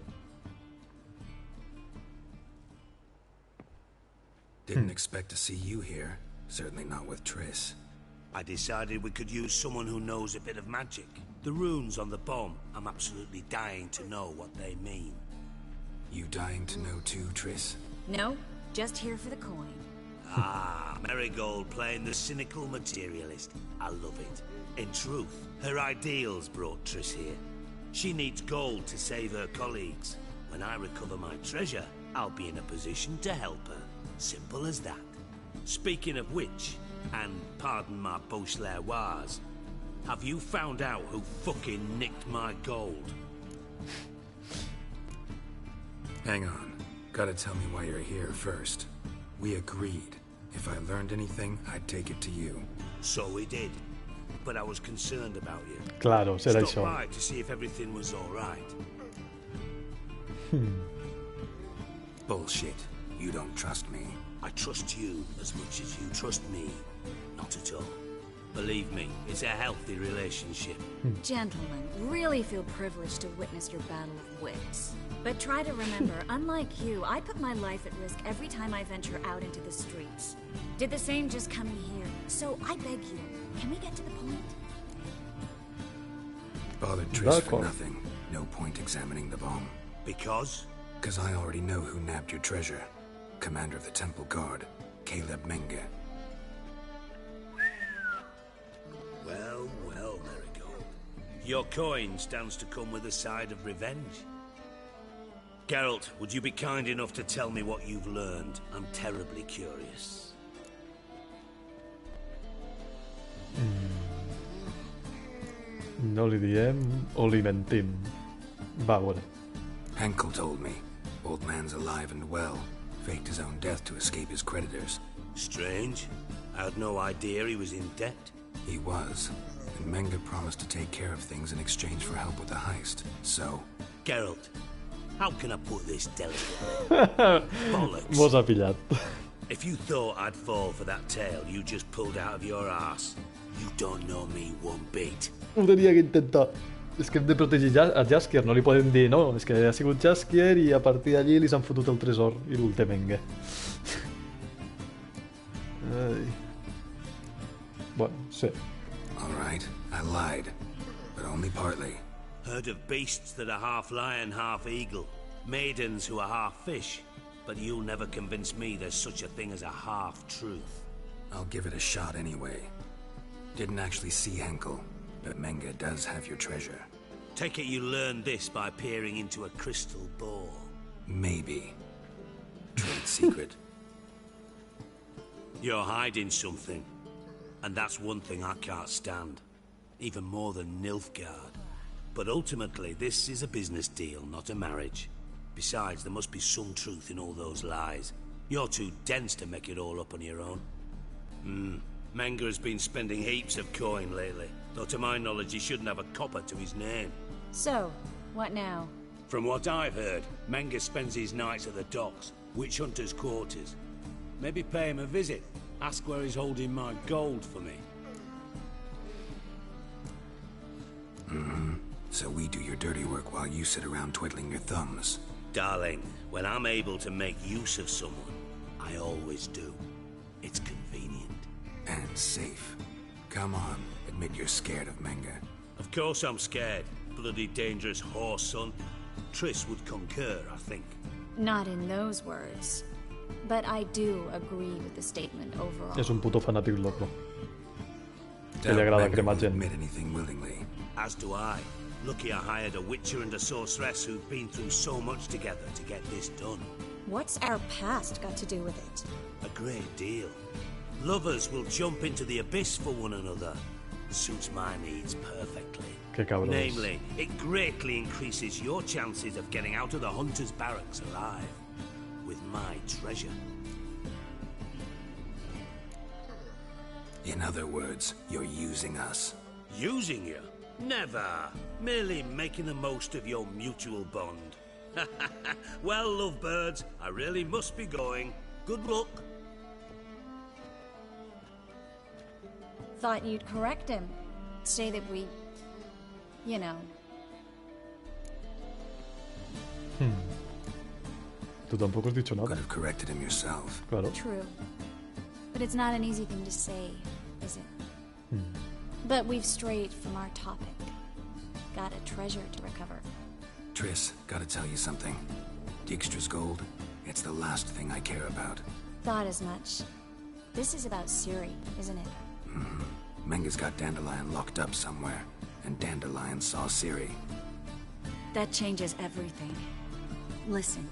Didn't expect to see you here. Certainly not with Triss. I decided we could use someone who knows a bit of magic. The runes on the bomb, I'm absolutely dying to know what they mean. You dying to know too, Triss? No, just here for the coin. Ah, Marigold playing the cynical materialist. I love it. In truth, her ideals brought Triss here. She needs gold to save her colleagues. When I recover my treasure, I'll be in a position to help her. Simple as that. Speaking of which, and pardon my Beauclervoise, have you found out who fucking nicked my gold? Hang on. Gotta tell me why you're here first. We agreed. If I learned anything, I'd take it to you. So we did. But I was concerned about you. Claro, será Stopped eso. by to see if everything was all right. Bullshit. You don't trust me. I trust you as much as you trust me. Not at all. Believe me, it's a healthy relationship. Gentlemen, really feel privileged to witness your battle of wits. But try to remember, unlike you, I put my life at risk every time I venture out into the streets. Did the same just coming here. So I beg you, can we get to the point? Bothered Triss for nothing. No point examining the bomb. Because? Because I already know who nabbed your treasure. Commander of the Temple Guard, Caleb Menge. Well, well, Marigold. Your coin stands to come with a side of revenge. Geralt, would you be kind enough to tell me what you've learned? I'm terribly curious. No li diem o li mentim. Va, bueno. Henkel told me. Old man's alive and well. Faked his own death to escape his creditors. Strange. I had no idea he was in debt. He was. And Menge promised to take care of things in exchange for help with the heist. So... Geralt, how can I put this delicately? Bollocks. Mos ha pillat. If you thought I'd fall for that tale you just pulled out of your ass, you don't know me one bit. Ho tenia que intentar. És que hem de protegir a Jaskier, no li podem dir, no, és que ha sigut Jaskier i a partir d'allí li s'han fotut el tresor i l'últim Menge. Ai. Bueno, sí. All right, I lied. But only partly. Heard of beasts that are half lion, half eagle. Maidens who are half fish. But you'll never convince me there's such a thing as a half-truth. I'll give it a shot anyway. Didn't actually see Henkel, but Menge does have your treasure. Take it you learned this by peering into a crystal ball. Maybe. Trade secret. You're hiding something. And that's one thing I can't stand. Even more than Nilfgaard. But ultimately, this is a business deal, not a marriage. Besides, there must be some truth in all those lies. You're too dense to make it all up on your own. Menge has been spending heaps of coin lately. Though to my knowledge, he shouldn't have a copper to his name. So, what now? From what I've heard, Menge spends his nights at the docks, witch hunters' quarters. Maybe pay him a visit. Ask where he's holding my gold for me. So we do your dirty work while you sit around twiddling your thumbs. Darling, when I'm able to make use of someone, I always do. It's convenient. And safe. Come on, admit you're scared of Menge. Of course I'm scared. Bloody dangerous whore, son. Triss would concur, I think. Not in those words. But I do agree with the statement overall. És un puto fanàtic loco. Que Doubt li agrada Menge cremar will gent. admit anything willingly. As do I. Lucky I hired a witcher and a sorceress who've been through so much together to get this done. What's our past got to do with it? A great deal. Lovers will jump into the abyss for one another. Suits my needs perfectly. Que cabros. Namely, it greatly increases your chances of getting out of the hunter's barracks alive. With my treasure. In other words, you're using us. Using you? Never. Merely making the most of your mutual bond. Well, lovebirds, I really must be going. Good luck. Thought you'd correct him. Say that we... you know... Tú tampoco has dicho Could nada. have corrected him yourself. Claro. True. But it's not an easy thing to say, is it? But we've strayed from our topic. Got a treasure to recover. Triss, gotta tell you something. Dijkstra's gold, it's the last thing I care about. Thought as much. This is about Siri, isn't it? Menga's got Dandelion locked up somewhere, and Dandelion saw Siri. That changes everything. Listen,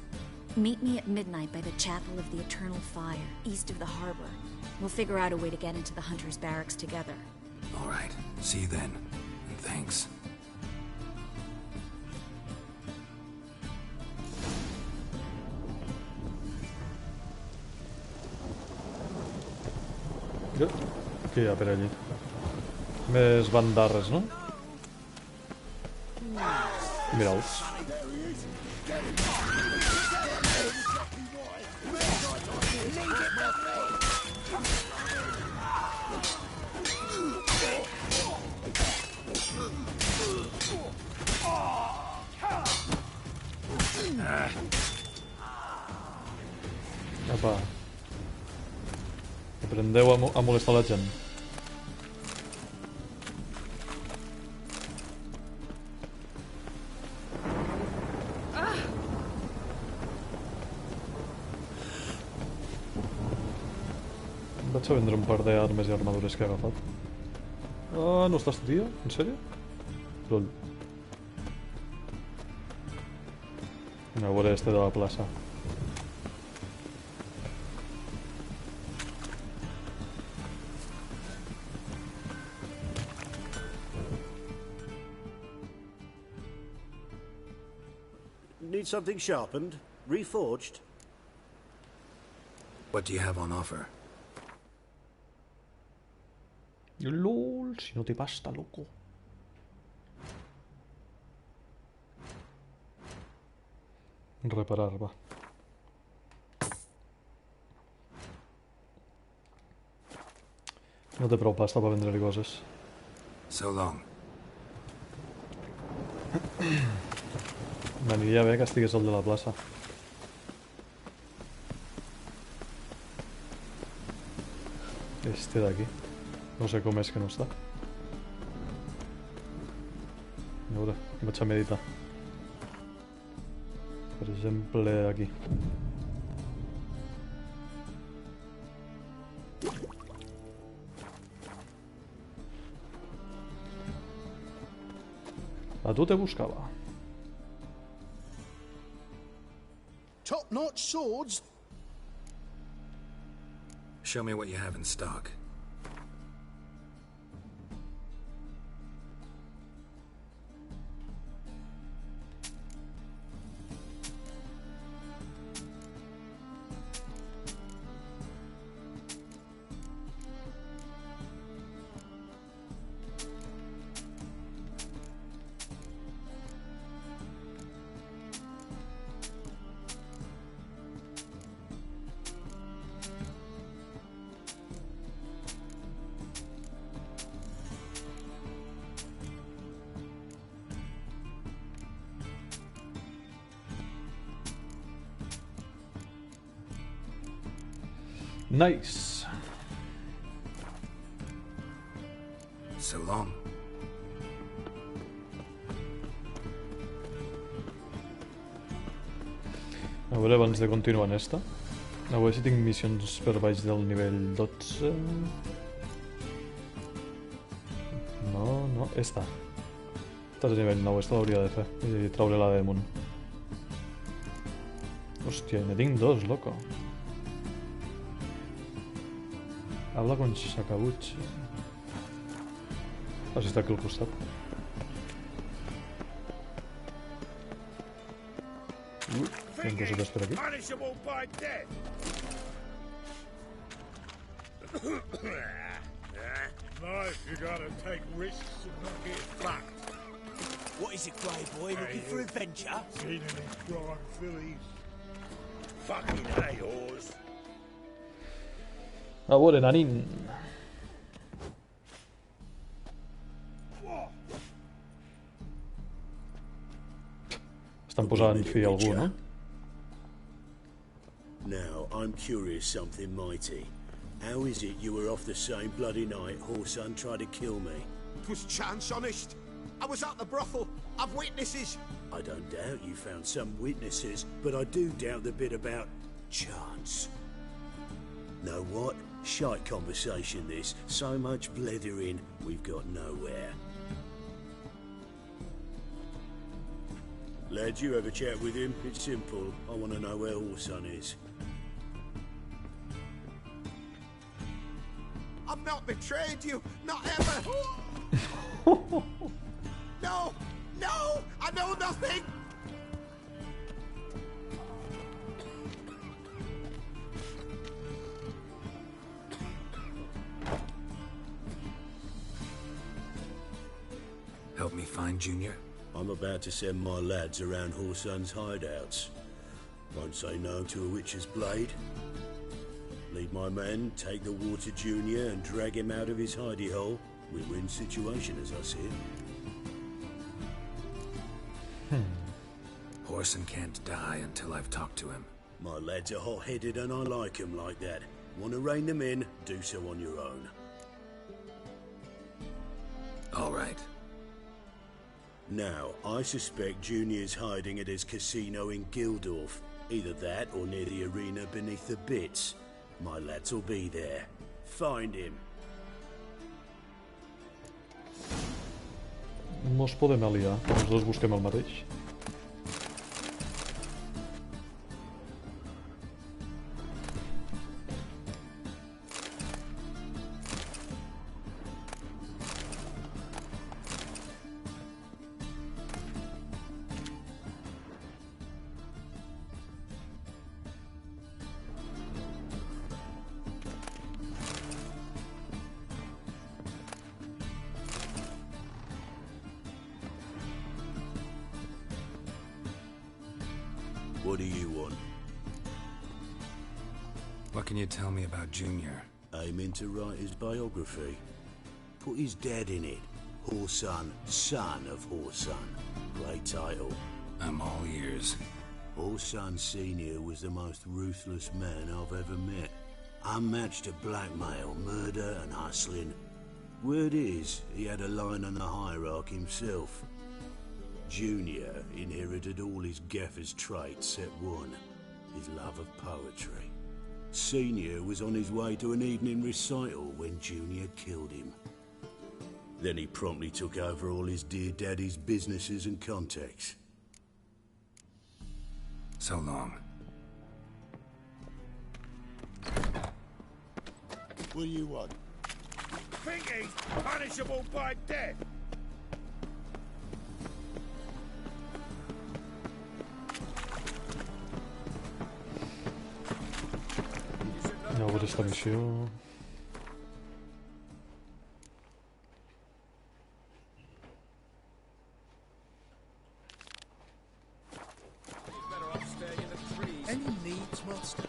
meet me at midnight by the Chapel of the Eternal Fire, east of the harbor. We'll figure out a way to get into the Hunter's Barracks together. All right, see you then, and thanks. Què hi ha per allí? Més bandarres, no? Mira'ls. Apa. Aprendeu a molestar la gent. Vaig a vendre un par d'armes i armadures que he agafat. Ah, no estàs tu, tio? En sèrio? Lol. A veure este de la plaça. Need something sharpened? Reforged? What do you have on offer? LOL, si no té pasta, loco. Reparar, va. No té prou pasta per vendre-li coses. So long. M'aniria bé que estigués el de la plaça. Este d'aquí. No sé com és que no està. A veure, vaig a meditar. Per exemple, aquí. A tu te buscava. Top-notch swords? Show me what you have in stock. Nice. So long. A veure, abans de continuar en esta, a veure si tinc missions per baix del nivell 12. No, esta. Esta és nivell 9, esta l'hauria de fer i traure-la damunt. Hòstia, ne tinc dos, loco. Habla con Shakabuchi. Ah, si està aquí al costat. Hi ha cosetes per aquí. Punishable by death. Nice, you gotta take risks and not get fucked. What is it, Grey Boy? Looking for adventure? Seen any strong fillies? Fucking A-Hors. A veure, nanin. Estan posant fi a algú, no? Now, I'm curious something mighty. How is it you were off the same bloody night Whoreson tried to kill me? 'Twas chance, honest. I was at the brothel. I've witnesses. I don't doubt you found some witnesses, but I do doubt the bit about chance. Know what? Shite conversation this. So much blethering, we've got nowhere. Lads, you have a chat with him? It's simple. I want to know where Whoreson is. I've not betrayed you. Not ever. No! No! I know nothing! Help me find Junior? I'm about to send my lads around Whoreson's hideouts. Won't say no to a witch's blade. Lead my men, take the Water Junior and drag him out of his hidey hole. Win-win situation as I see it. Whoreson can't die until I've talked to him. My lads are hot-headed and I like 'em like that. Want to rein them in? Do so on your own. All right. Now, I suspect Junior's hiding at his casino in Gildorf. Either that or near the arena beneath the bits. My lads will be there. Find him. Mos podem aliar, els dos busquem el mateix. What do you want? What can you tell me about Junior? Aiming to write his biography. Put his dad in it. Whoreson, son of Whoreson. Great title. I'm all ears. Whoreson Senior was the most ruthless man I've ever met. Unmatched at blackmail, murder and hustling. Word is, he had a line on the hierarchy himself. Junior inherited all his gaffer's traits except one, his love of poetry. Senior was on his way to an evening recital when Junior killed him. Then he promptly took over all his dear daddy's businesses and contacts. So long. What do you want? Think he's punishable by death? Llavors esta missió... Any needs, master?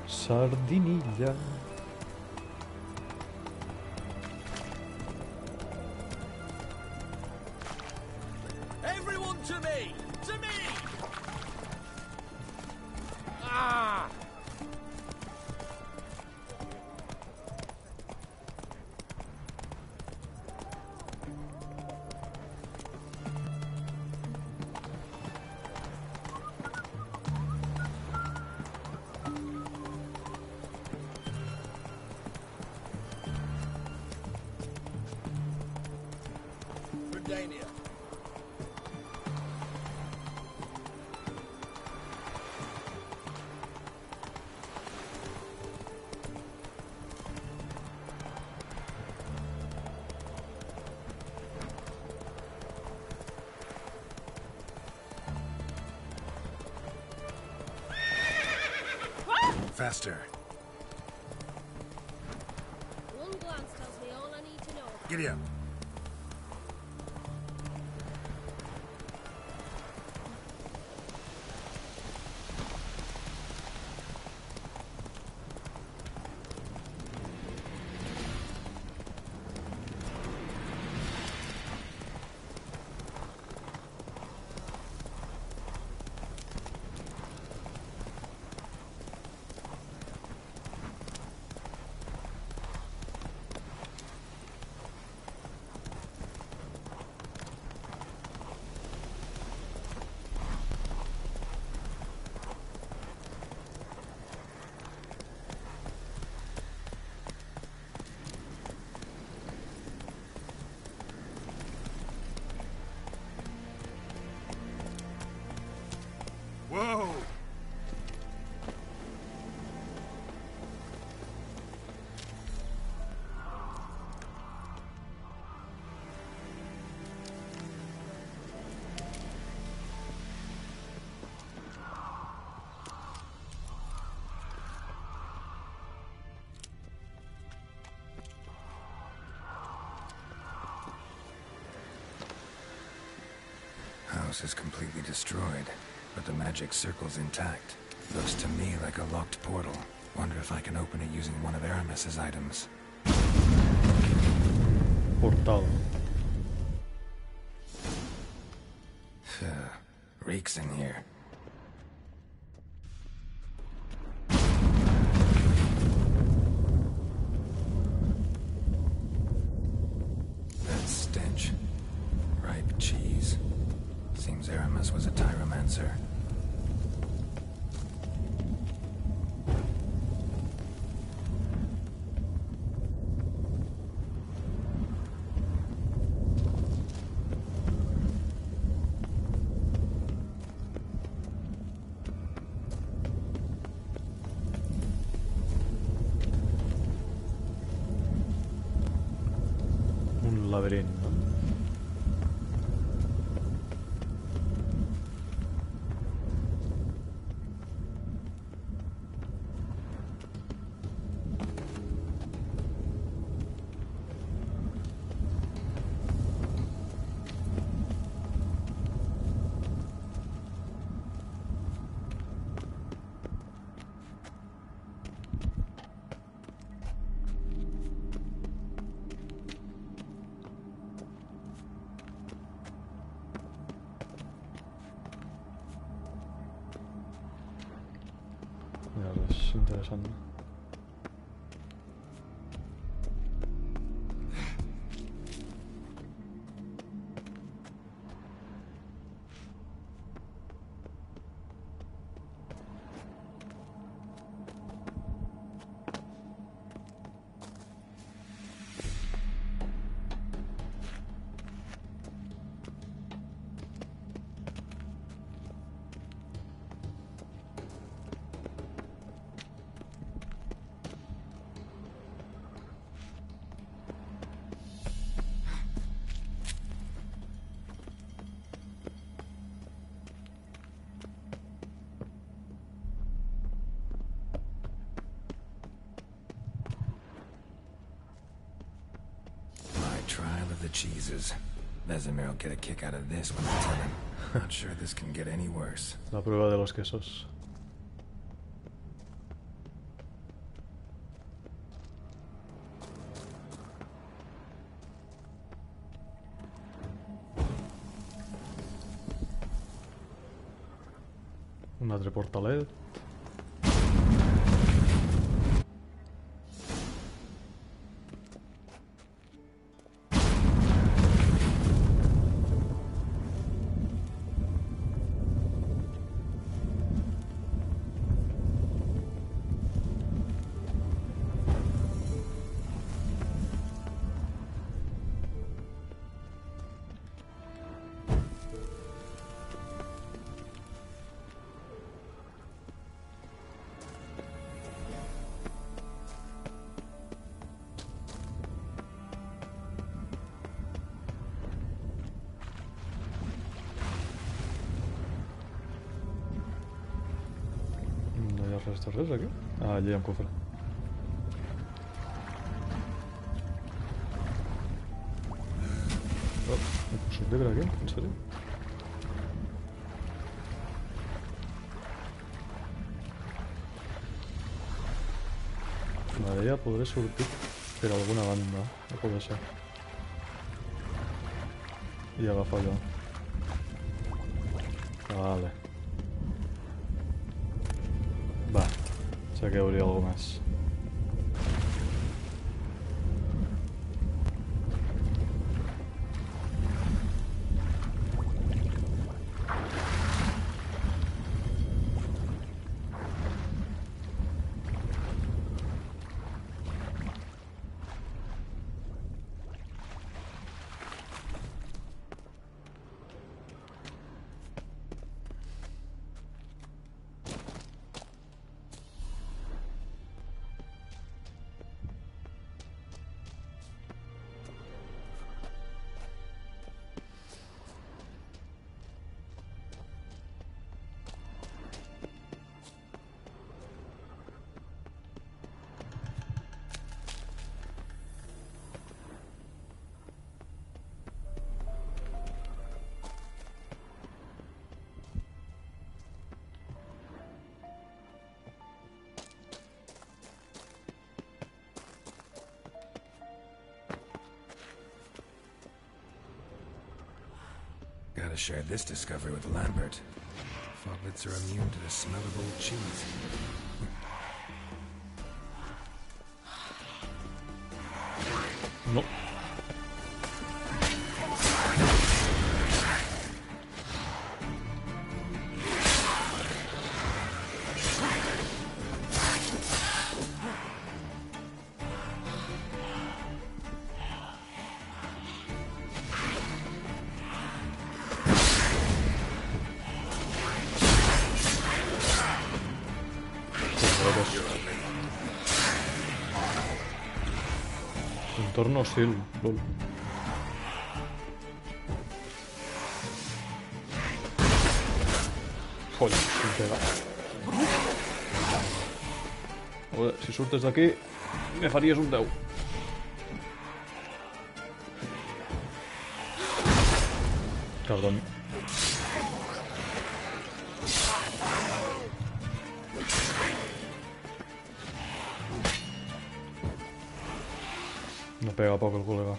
Sardinilla. Everyone to me! To me! Ah! Dania. Faster. One glance tells me all I need to know. Giddy up. Whoa! House is completely destroyed, but the magic circle's intact. Looks to me like a locked portal. Wonder if I can open it using one of Aramis's items. Portal. Reeks in here. That stench. Ripe cheese. Seems Aramis was a tyromancer. Un laberinto. Mira, es interesante. Trial of the cheeses. Vesemir will get a kick out of this when I tell him. Not sure this can get any worse. La prueba de los quesos. Un altre portalet. cofres estos res aquí? Ah, allí hi ha un cofre. Oh, no puc sortir per aquí? En sèrio? Vale, ja podré sortir per alguna banda. No pot ser. I agafar allò. Vale. Va, sé que hi hauria alguna més. Gotta share this discovery with Lambert. Foglets are immune to the smell of old cheese. No. Entorno hostil, lol. Joder, sin pega. Joder, si surtes d'aquí, me faries un 10. Cabrón. No pega poco el colega.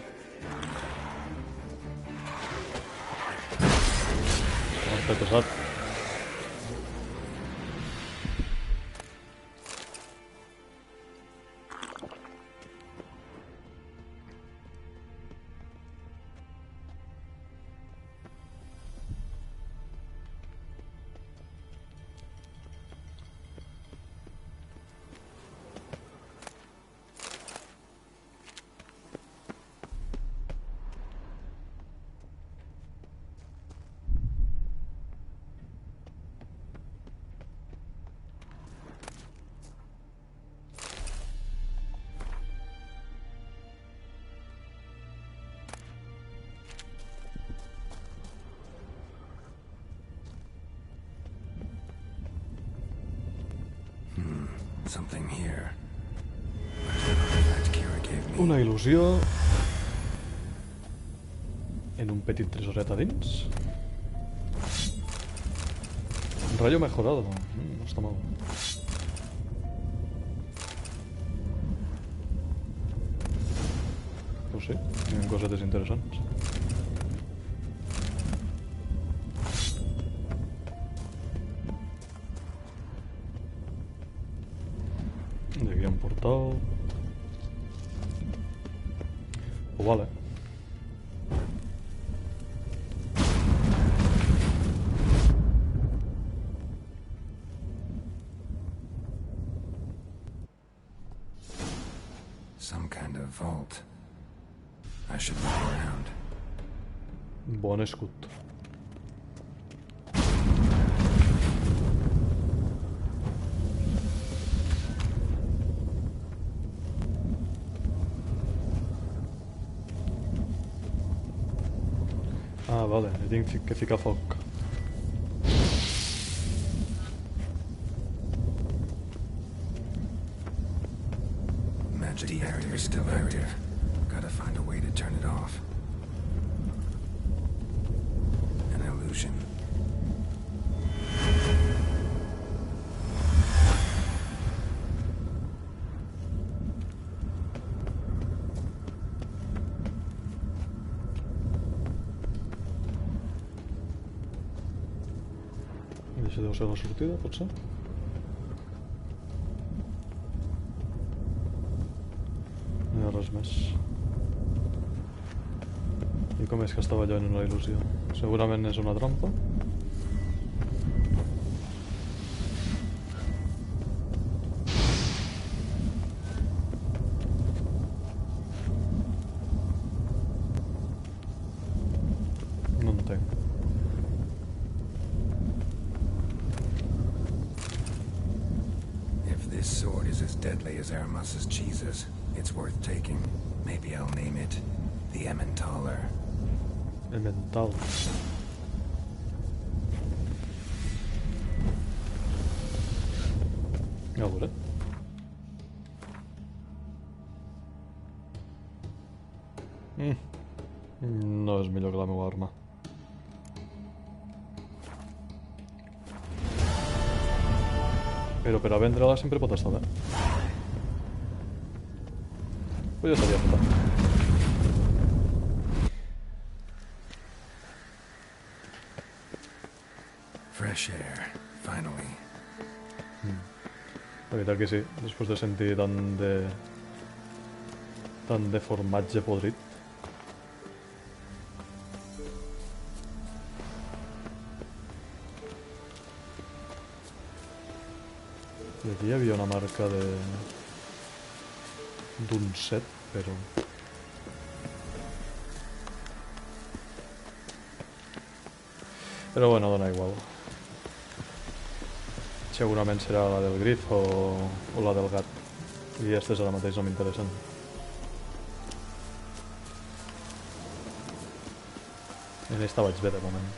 Bastante pesado. Something here. Una il·lusió en un petit tresoret a dins. Un rayo mejorado. No està mal. No sé, hi ha cosetes interessants. Aquí hi ha un portal. Pues vale. Some kind of vault. I should look around. Bon escut. Ah, vale, li tinc que ficar foc. barrier's still active. Gotta find a way to turn it off. An illusion. Això deu ser la sortida, potser? No hi ha res més. I com és que estava allò en una il·lusió? Segurament és una trampa. No entenc. If this sword is as deadly as Aramus's cheeses, it's worth taking. Maybe I'll name it the Emmentaler. Emmental. A veure. No és millor que la meva arma. Però per a vendre-la sempre pot estar bé. Pues ja s'havia fet. Fresh air, finally. La veritat que sí, després de sentir tant de formatge podrit. I aquí hi havia una marca d'un set, però... Però bueno, dona igual. Segurament serà la del grif o la del gat. I aquestes ara mateix no m'interessen. En esta vaig bé de moment.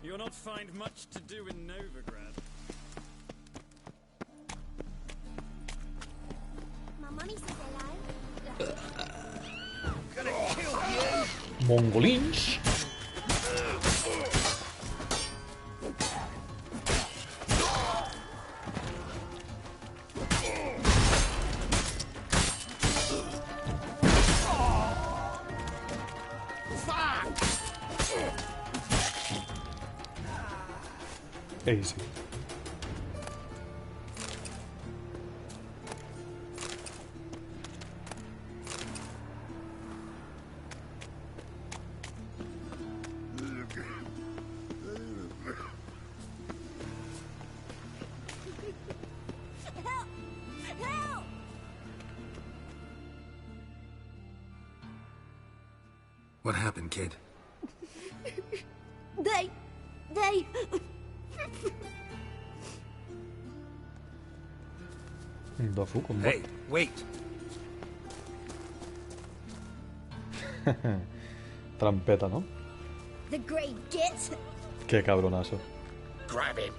You'll not find much to do in Novigrado. My mummy says hello. Gonna kill you! Mongolins! Easy. Help! Help! What happened, kid? They... Da fu con Hey, wait! Trampeta, ¿no? The great git. Qué cabronazo. Grab him.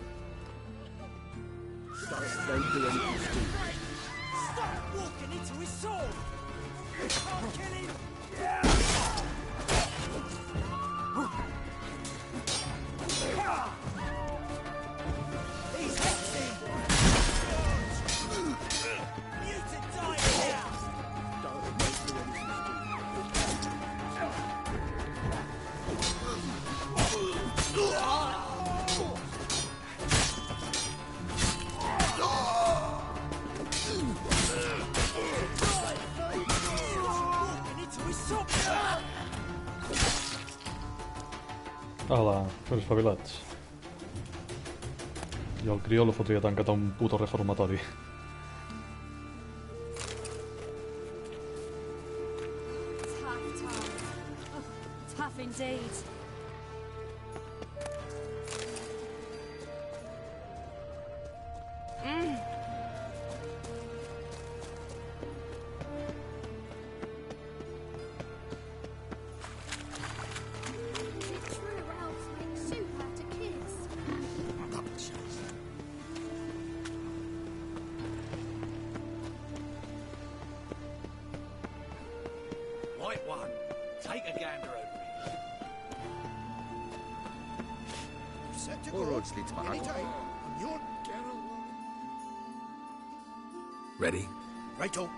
Don't do anything stupid. Stop walking into his sword! You can't kill him! Hola, per espavilats. Jo el crió lo fotria tancat a un puto reformatori. Tough indeed. Right one. Take a gander over here. Set to All go. roads lead to Mahalo. Anytime. On your Ready? Righto.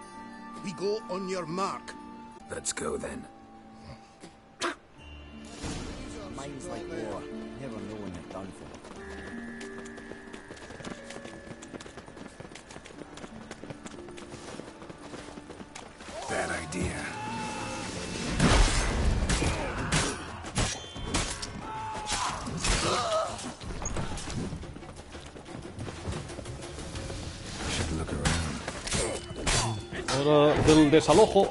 We go on your mark. Let's go then. Mine's like war. Never know when they're done for. Bad idea. Should look around. Hora del desalojo.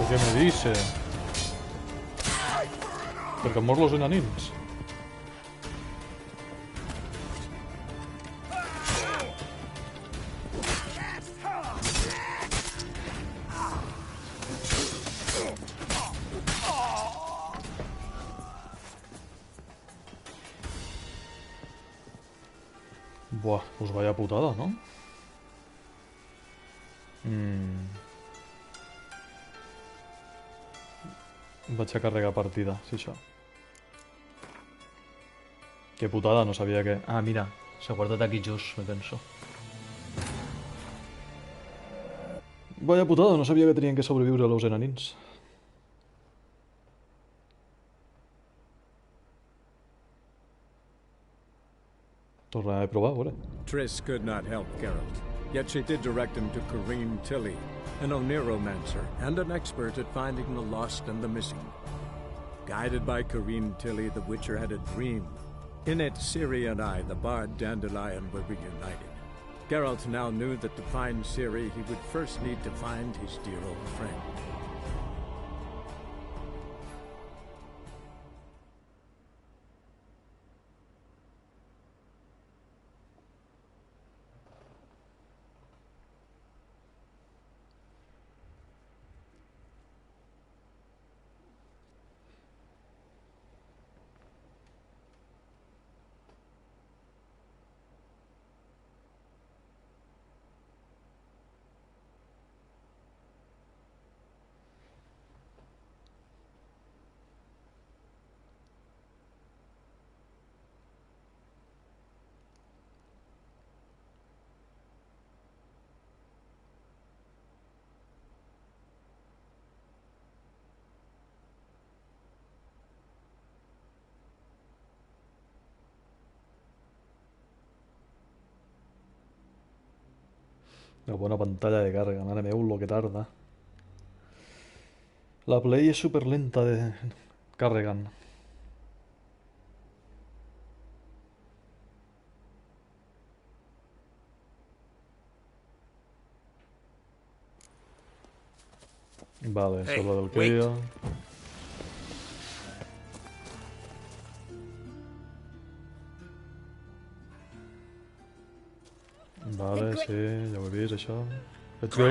¿Qué me dice? Perquè han mort los enanins. Buah, pues vaya putada, ¿no? Vaig a carregar partida, sí, això. Que putada, no sabia que... Ah, mira, s'ha guardat aquí just, me penso. Vaya putada, no sabia que tenien que sobreviure los enanins. Torna a provar, a veure. Triss could not help Geralt, yet she did direct him to Kareem Tilly, an Oniromancer and an expert at finding the lost and the missing. Guided by Kareem Tilly, the Witcher had a dream. In it, Ciri and I, the bard Dandelion, were reunited. Geralt now knew that to find Ciri, he would first need to find his dear old friend. Una bona pantalla de carga, mare meu, lo que tarda. La Play és super lenta de carregant. Vale, eso es lo del crío. Vale, sí, ja ho he vist, això. Let's go.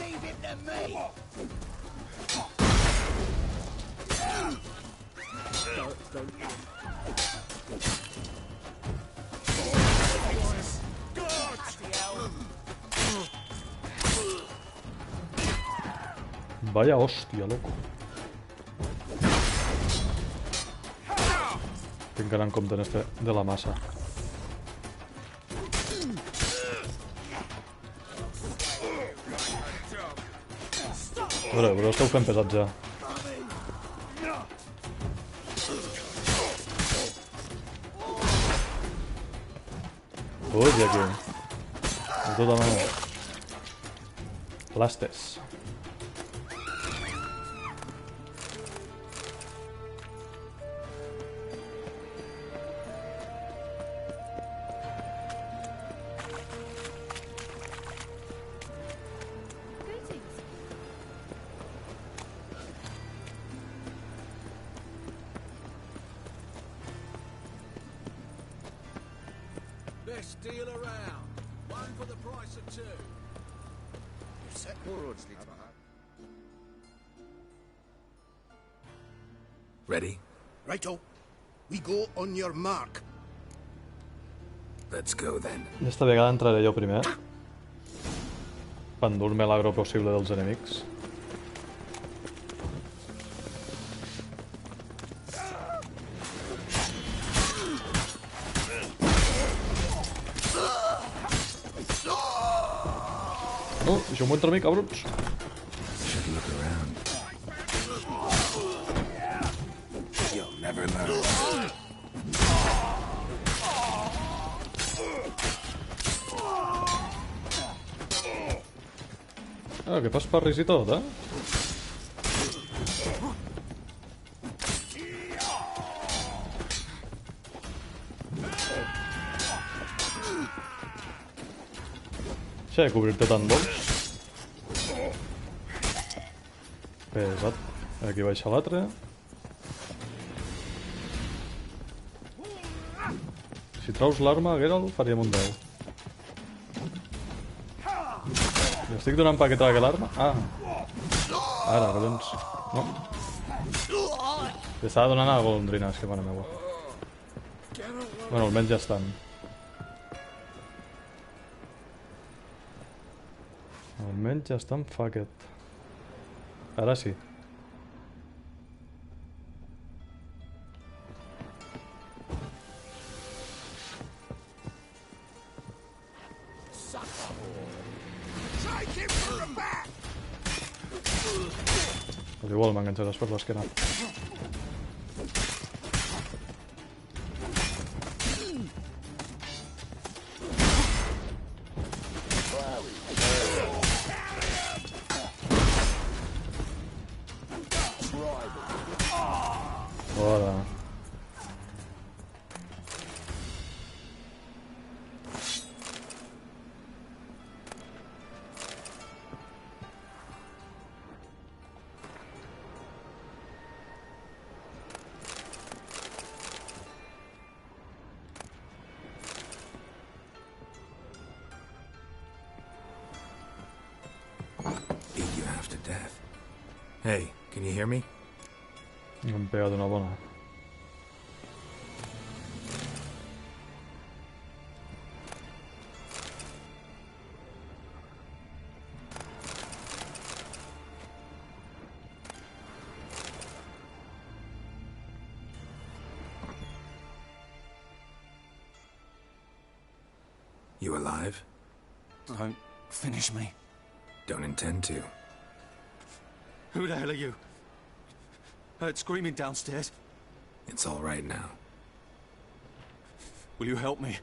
Leave him to me! Vaya hostia, loco. Tinc que anar en compte en este de la massa. A veure, però esteu fent pesat ja. Ui, aquí. De tota manera. Plastes. Best deal around. One for the price of two. Ready? Righto. We go on your mark. Let's go then. Esta vegada entraré jo primer. Per endur-me l'agro possible dels enemics. No, deixeu-m'ho entrar a mi, cabrons. Should look around. You'll never learn. Ah, que fas parris i tot, eh? Això de cobrir-te tant dolç. Pesat. Aquí baixa l'altre. Si traus l'arma, Geralt, faríem un 10. Li estic donant per que tragui l'arma? Ah. Ara, collons. No. Li estava donant a la golondrina, és que mare meua. Bueno, almenys ja estan. Almenys ja estan, fuck it. Ara sí. Pues igual m'enganxaràs per l'esquena. Hola. Beat you half to death. Hey, can you hear me? M'han pegat una bona. You alive? Don't finish me. Don't intend to. Who the hell are you? Heard screaming downstairs. It's all right now. Will you help me?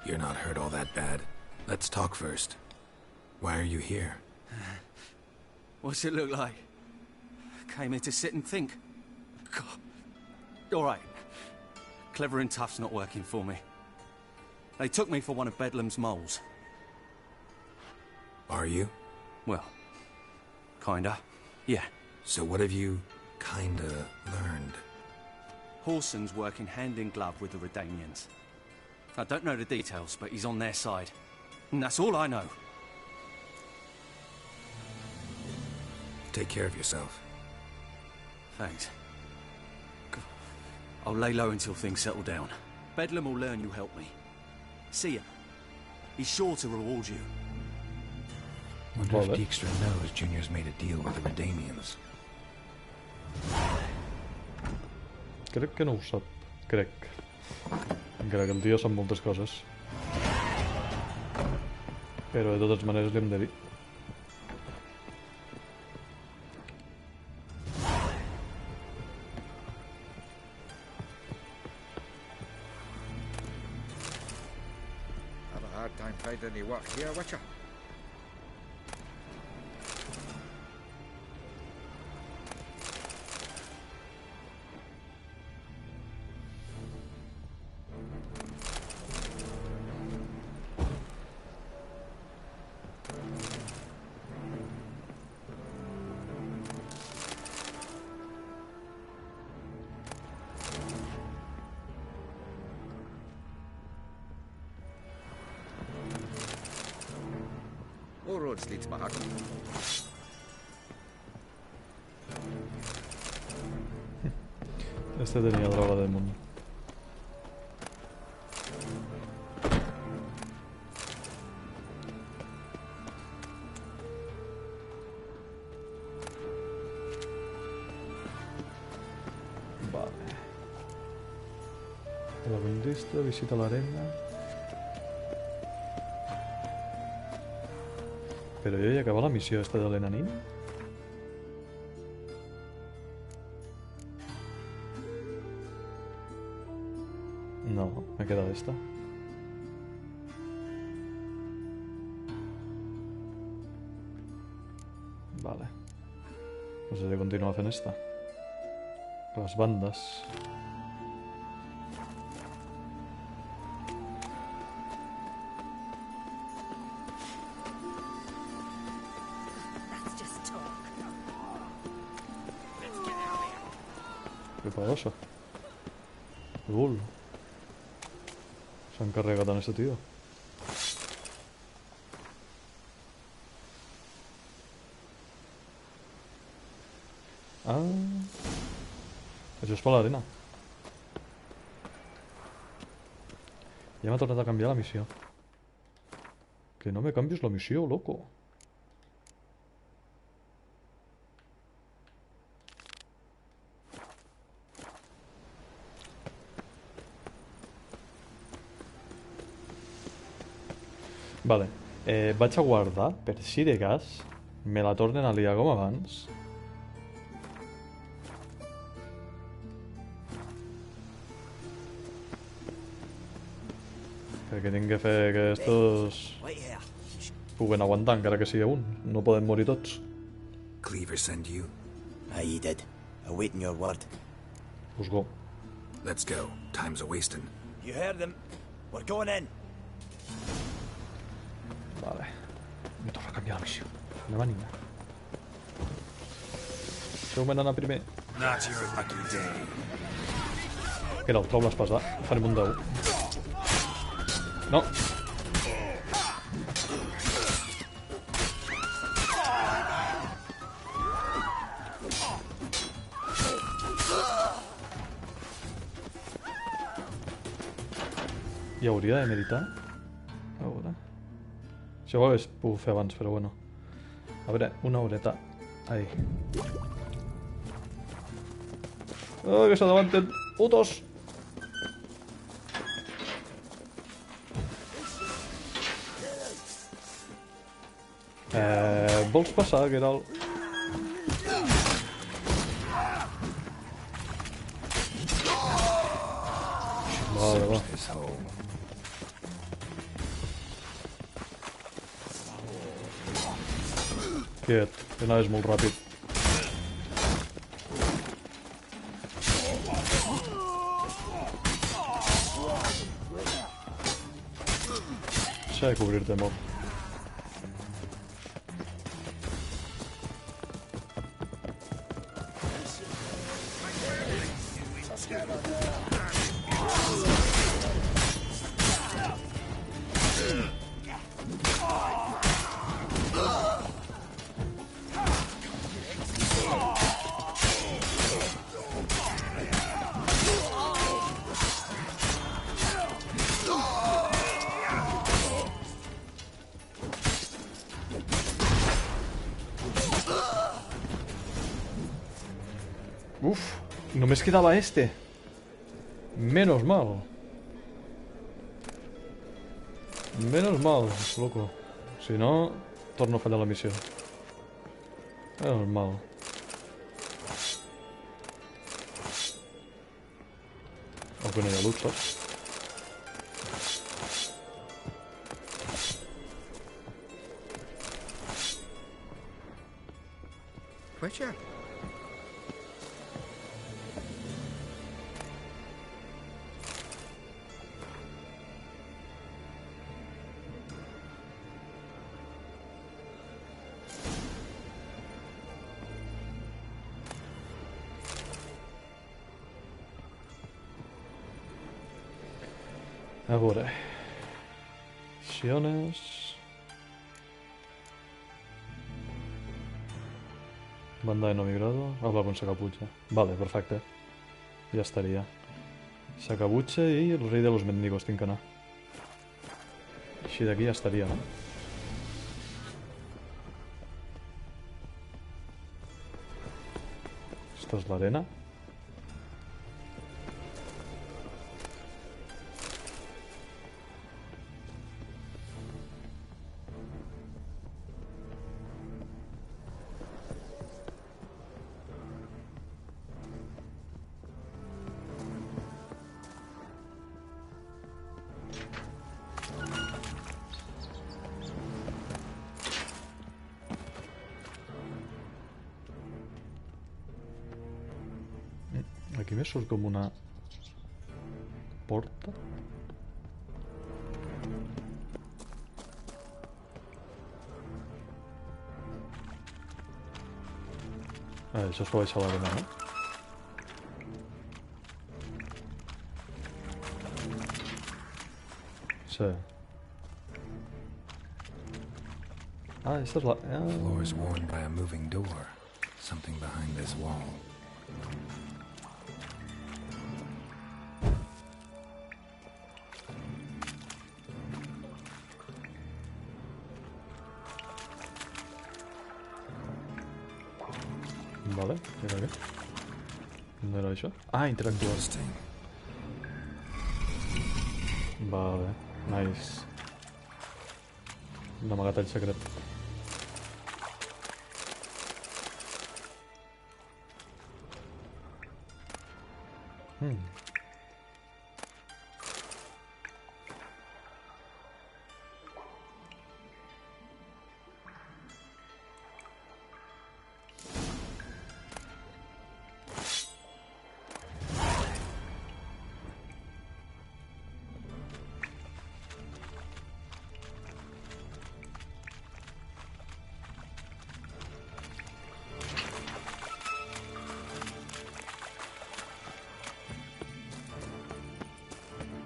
You're not hurt all that bad. Let's talk first. Why are you here? What's it look like? Came here to sit and think. God. All right. Clever and tough's not working for me. They took me for one of Bedlam's moles. Are you? Well, kinda. Yeah. So what have you kinda learned? Horson's working hand in glove with the Redanians. I don't know the details, but he's on their side. And that's all I know. Take care of yourself. Thanks. I'll lay low until things settle down. Bedlam will learn you helped me. See ya. He's sure to reward you. Wonder if Dijkstra knows Junior's made a deal with the Redanians. Crec que no ho sap. Crec. Encara que el tio sap moltes coses. Però de totes maneres li hem de dir. Have a hard time finding any work here, Witcher. All roads lead to my heart. Este tenía droga del mundo. Vale. La vendista, visita la arena. Però jo ja he acabat la missió esta de l'enanín? No, me queda esta. Vale. Pues he de continuar fent esta. Les bandes. ¿Qué pasa? Lol. Se han cargado en este tío. Ah. Això és per l'arena. Ja m'ha tornat a canviar la missió. Que no me canvies la missió, loco. Vale, vaig a guardar, per si de cas, me la tornen a liar com abans. Perquè tinc que fer que estos puguen aguantar, encara que sigui un. No poden morir tots. Cleaver send you? Aye, he did. Awaiting your word. Let's go. Let's go. Time's a-wasting. You heard them. We're going in. Vale. Me torna a canviar la missió. Anem a nina. Deixeu-me anar primer. Not your lucky day. Que no, trau l'espasa. Farem un 10. No. I hauria de meditar? A veure... Això ho hagués pogut fer abans, però bueno. A veure, una horeta. Ahí. Oh, que s'adavanten! Putos! Vols passar, Geralt? Vale, va. Quiet, que anaves molt ràpid. S'ha de cobrir-te molt. Només quedava este. Menos mal. Menos mal, loco. Si no, torno a fallar la missió. Menos mal. Aunque no hi ha loot, saps? Witcher. A veure... Missiones... Banda de Novigrado... Habla con Sacaputxa. Vale, perfecte. Ja estaria. Sacaputxa i el rei de los mendigos tinc que anar. Així d'aquí ja estaria, no? Esta és l'arena. Aquí me surt com una porta. Això es va baixar l'arena, no? Sí. Aquesta és la... The floor is worn by a moving door. Something behind this wall. Vale, mira aquí. No era això? Ah, interactuar. Vale, nice. Un amagatall secret.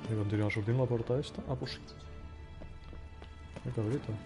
I continua sortint la porta esta? Ah, pues sí. Que cabrita.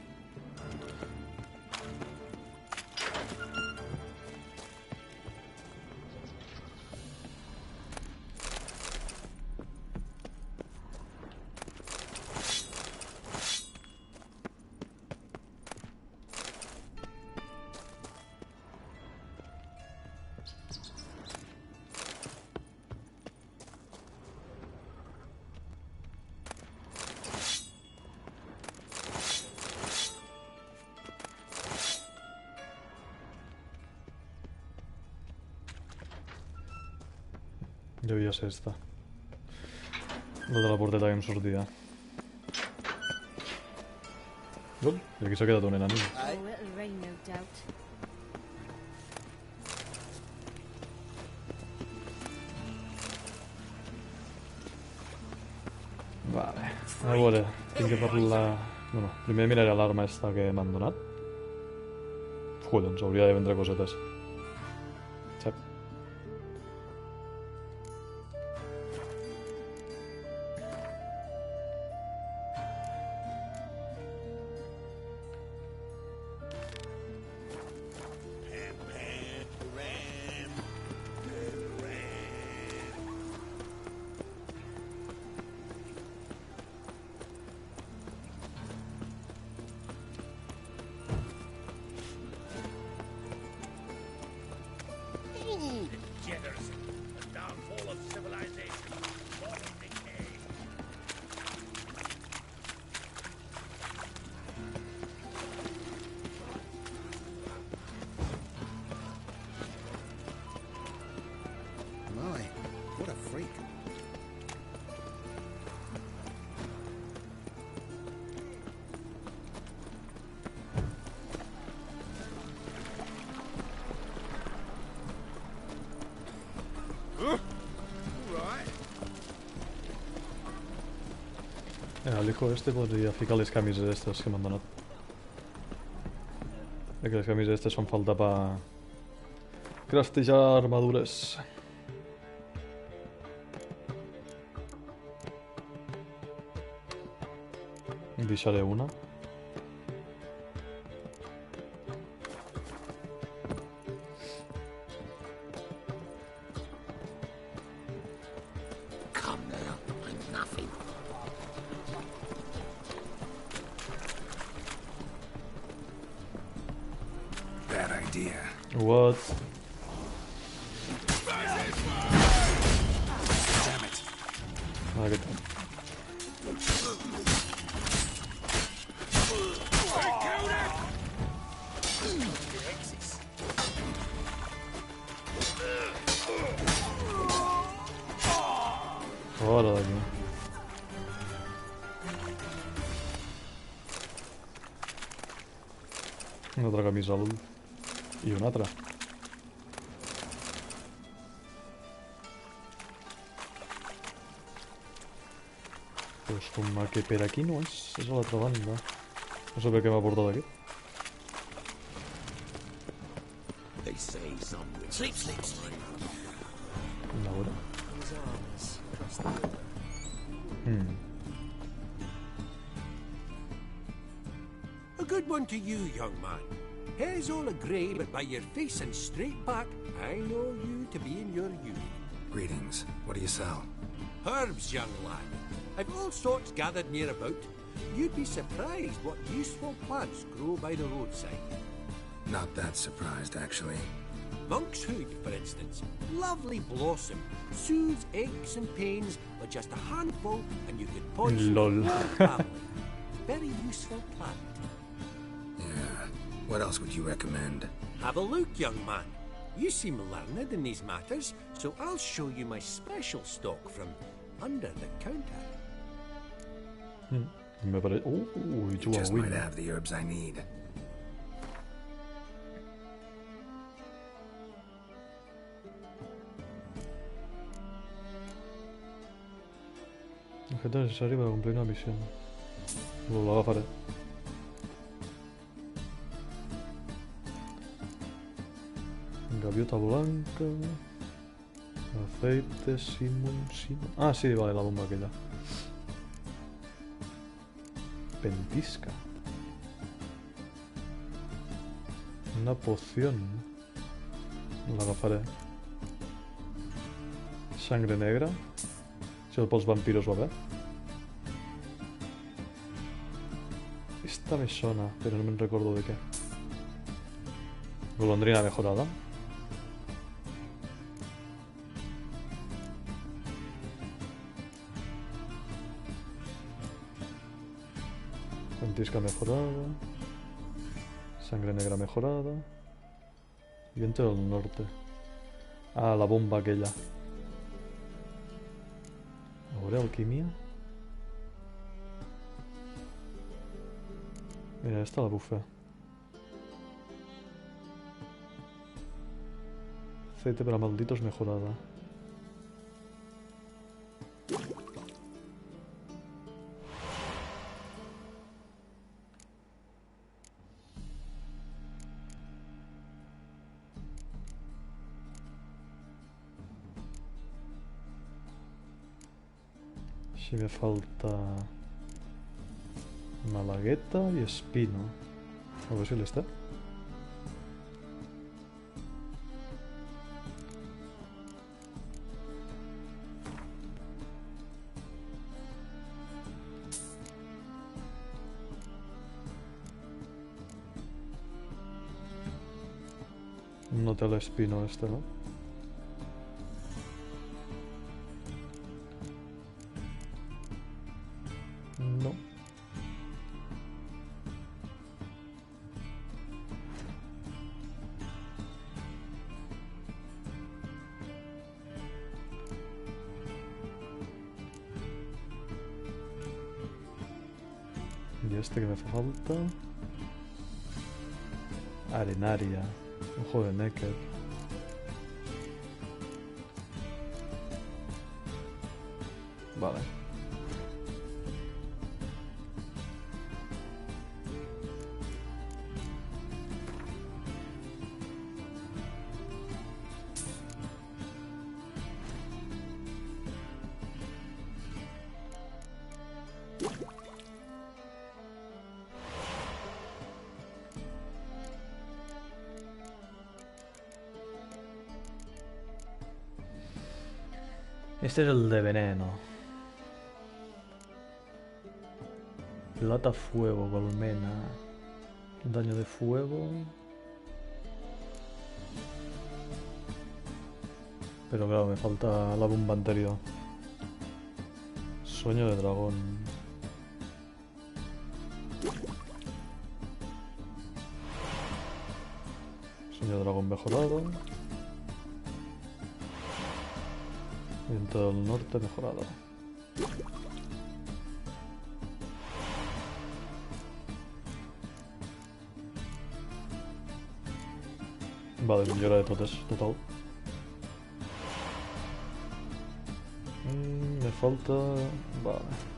Devia ser esta. La de la porteta que em sortia. I aquí s'ha quedat un enemic. Vale, a veure, tinc que parlar... Bueno, primer miraré l'arma esta que m'han donat. Collons, hauria de vendre cosetes. Xep. Al hijo este podria ficar les camises estas que m'han donat. Que les camises aquestes fan falta per craftejar armadures. Deixaré una. Come now, I'm nothing. Bad idea. What? Damn it. Ah, què tal? Fora d'aquí. Una altra camisa a l'ull. I una altra. Pues com que per aquí no és. És a l'altra banda. No sé per què m'ha portat aquí. They say some will sleep, sleep, sleep. Ahora. His arms across the river. A good one to you, young man. Hair's all a grey, but by your face and straight back, I know you to be in your youth. Greetings. What do you sell? Herbs, young lad. I've all sorts gathered near about. You'd be surprised what useful plants grow by the roadside. Not that surprised, actually. Monk's hood, for instance. Lovely blossom. Soothes aches and pains with just a handful, and you could poison Lol. the whole family. Very useful plant. Yeah. What else would you recommend? Have a look, young man. You seem learned in these matters, so I'll show you my special stock from under the counter. Me parece... Just might have the herbs I need. Objeto necesario para cumplir una misión. Lo agafaré. Gaviota blanca. Aceite, Simon. Ah, sí, vale, la bomba aquella. Pentisca. Una poción. La agafaré. Sangre negra. Si pels vampiros va bé. Esta me sona, pero no me recuerdo de qué. Golondrina mejorada. Ventisca mejorada. Sangre negra mejorada. Viento del norte. Ah, la bomba aquella. Ahora alquimia. Mira, esta la bufé. Aceite para malditos mejorada. Si me falta malagueta y espino. A ver si le está. No te el espino este, ¿no? No. Y este que me hace falta. Arenaria. Ojo de Necker. Vale. Este es el de veneno. Plata, fuego, colmena. Daño de fuego. Pero claro, me falta la bomba anterior. Sueño de dragón. Sueño de dragón mejorado. Viento del norte mejorado. Vale, millora de totes, total. Me falta... Vale.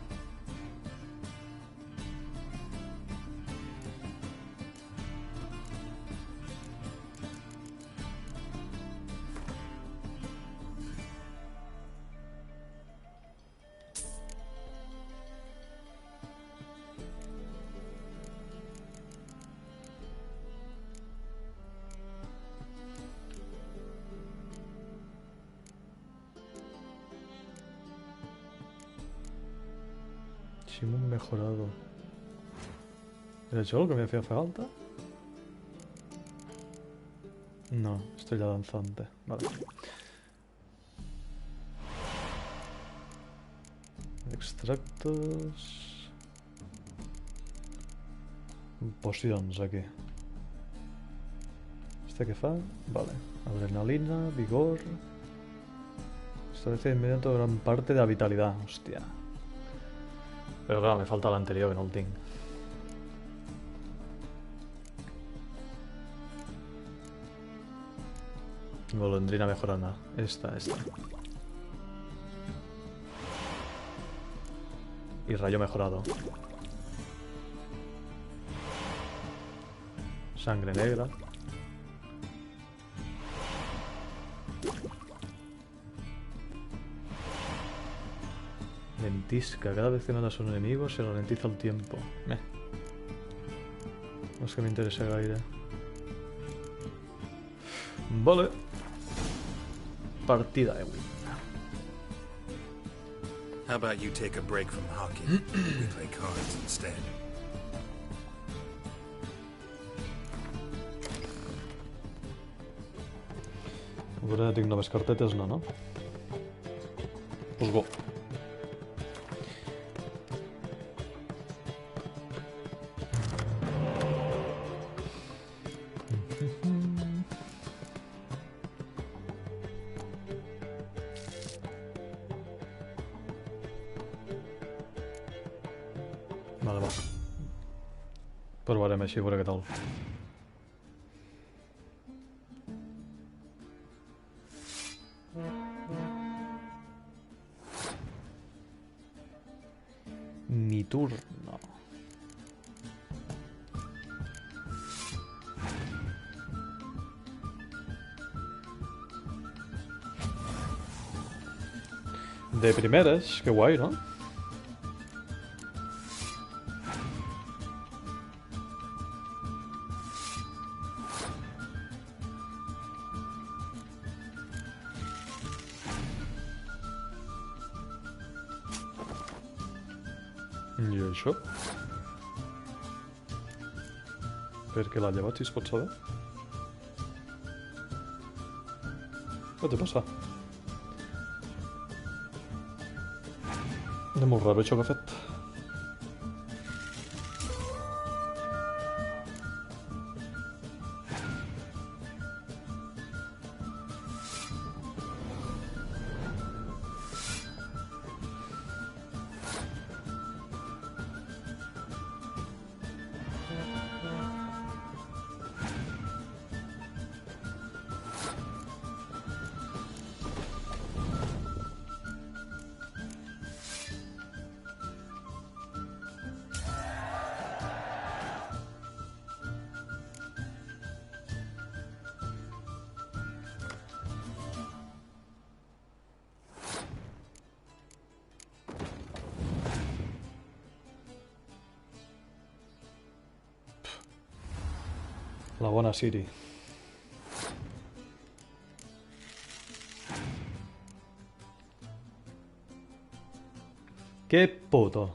Simón mejorado. ¿He hecho lo que me hacía falta? No, estrella danzante. Vale. Extractos. Pocions aquí. ¿Este qué fa? Vale. Adrenalina, vigor. Establece de inmediato gran parte de la vitalidad. Hostia. Pero claro, me falta la anterior que no el tinc. Golondrina mejorada. Esta. Y rayo mejorado. Sangre negra. Lentisca. Cada vez que matas a un enemigo se ralentiza el tiempo. No es que me interese gaire. Vale. Partida de win. How about you take a break from hockey? We play cards instead. Ara tinc noves cartetes, no? Pues go. Vale, va. Provarem així, a veure què tal. Mi turno. De primeres, que guai, no? I això? Per què l'ha llevat, si es pot saber? Què té passa? És molt raro això que ha fet. La bona Siri. Qué puto.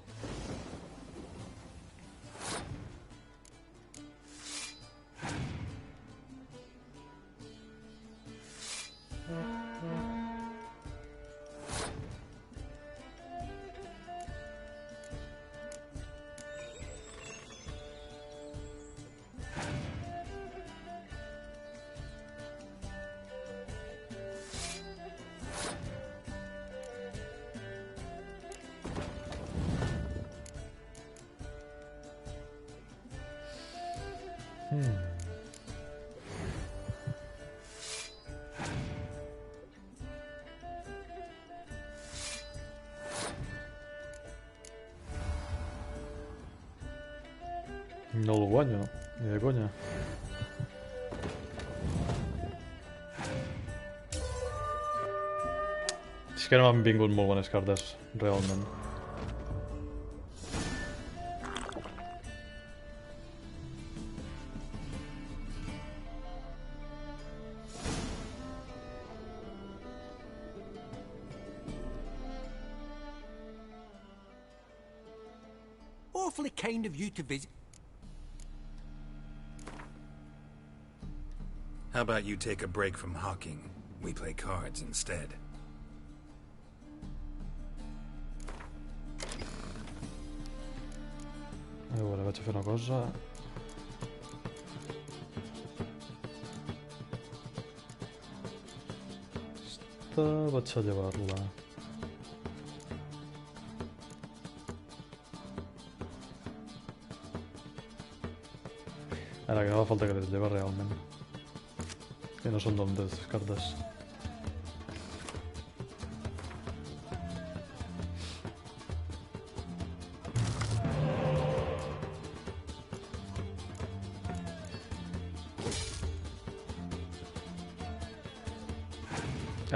No el guanyo, ni de conya. És que no m'han vingut molt bones cartes, realment. Awfully kind of you to visit. How about you take a break from hawking? We play cards instead. A veure, vaig a fer una cosa. Esta vaig a llevar-la. Ara que no fa falta que les lleva realment. Que no són dolentes cartes.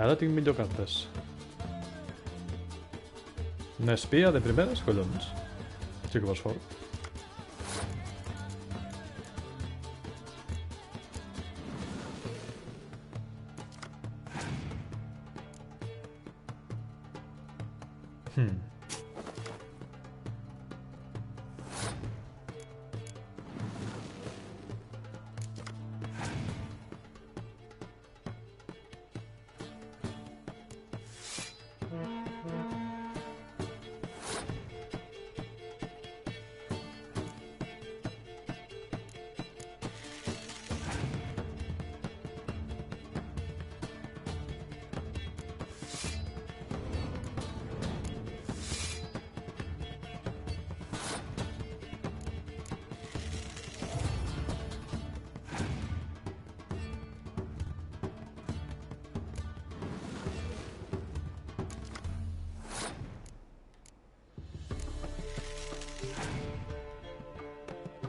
Ara tinc millor cartes. Una espia de primeres, collons. Sí que vas fort.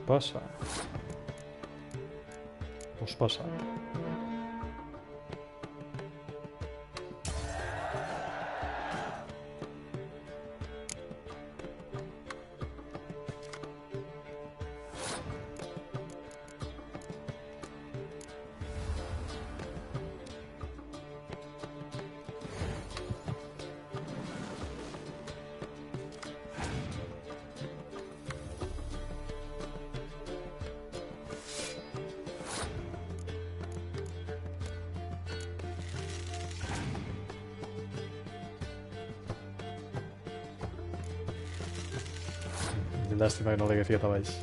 Passa. Pues passa. Llàstima que no l'hagués ficat a baix.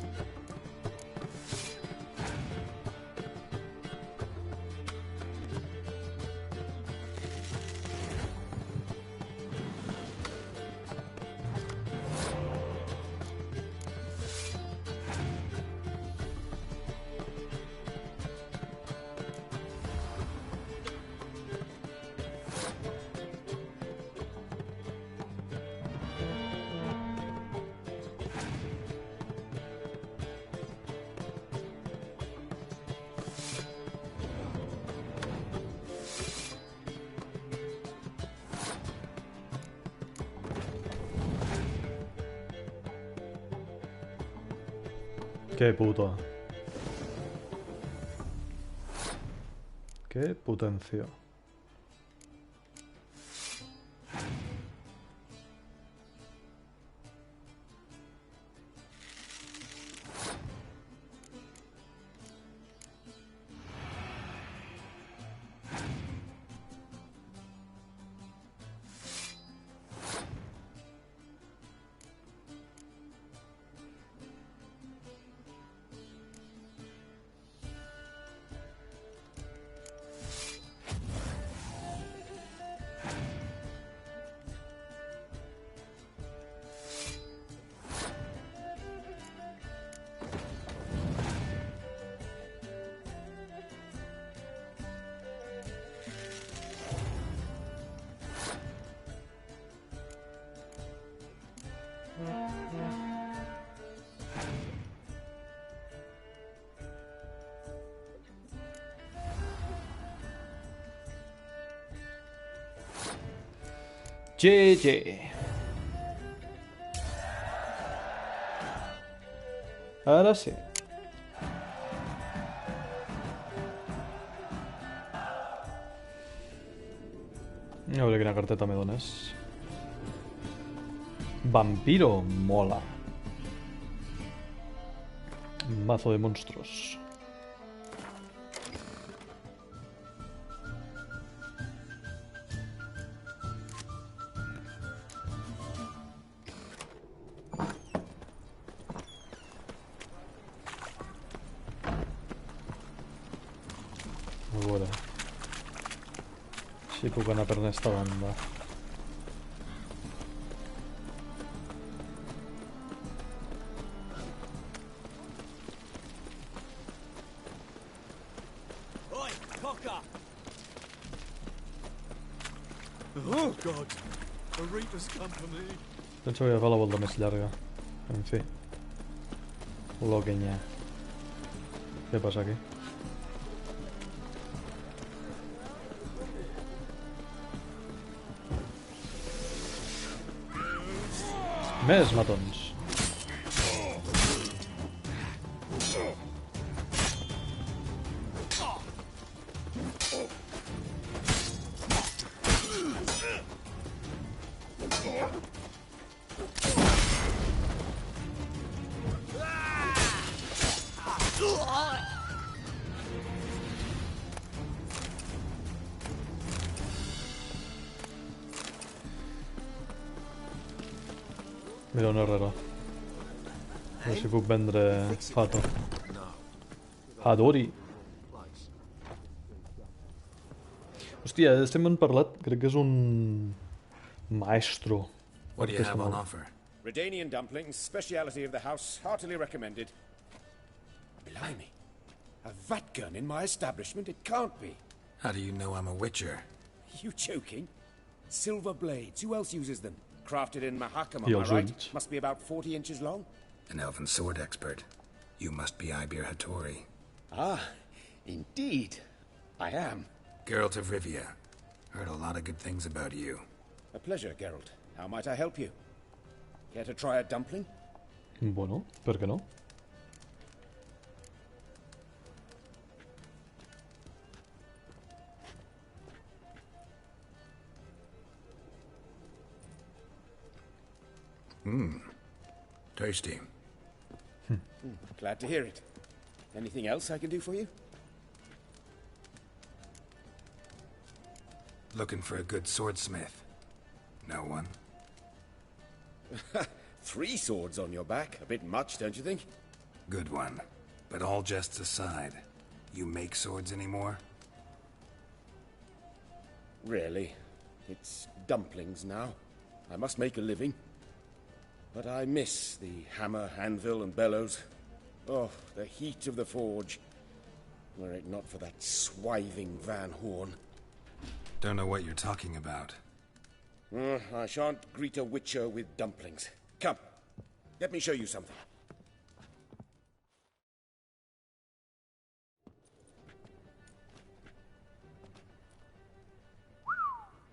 Qué puto. Qué potencia. GG. Ara sí. A veure quina carteta me dones. Vampiro, mola. Mazo de monstruos. A veure si puc anar per aquesta banda. Oh, God. A Reaper's company. Penso que agafar la volta més llarga. En fi. Lo que n'hi ha. Què passa aquí? Més matons. Mira un herrero. A veure si puc vendre Hato. Hadori. Hòstia, estem en parlat, crec que és un maestro. What do you have on offer? Redanian dumplings, speciality of the house, heartily recommended. Blimey. A vat gun in my establishment? It can't be. How do you know I'm a witcher? You joking? Silver blades, who else uses them? Crafted in Mahakam, He am I also right? eats. Must be about 40 inches long. An elven sword expert. You must be Ibir Hattori. Ah, indeed. I am. Geralt of Rivia. Heard a lot of good things about you. A pleasure, Geralt. How might I help you? Care to try a dumpling? Bueno, per què no? Tasty. Glad to hear it. Anything else I can do for you? Looking for a good swordsmith. No one? 3 swords on your back. A bit much, don't you think? Good one. But all jests aside, you make swords anymore? Really? It's dumplings now. I must make a living. But I miss the hammer, anvil, and bellows. Oh, the heat of the forge. Were it not for that swiving Van Horn. Don't know what you're talking about. I shan't greet a witcher with dumplings. Come, let me show you something.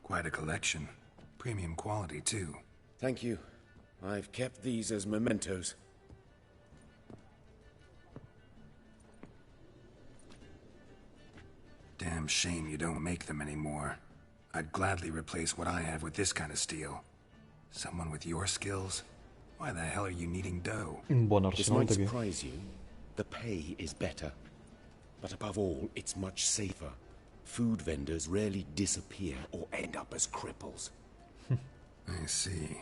Quite a collection. Premium quality, too. Thank you. I've kept these as mementos. Damn shame you don't make them anymore. I'd gladly replace what I have with this kind of steel. Someone with your skills? Why the hell are you needing dough? This might surprise you. The pay is better. But above all, it's much safer. Food vendors rarely disappear or end up as cripples. I see.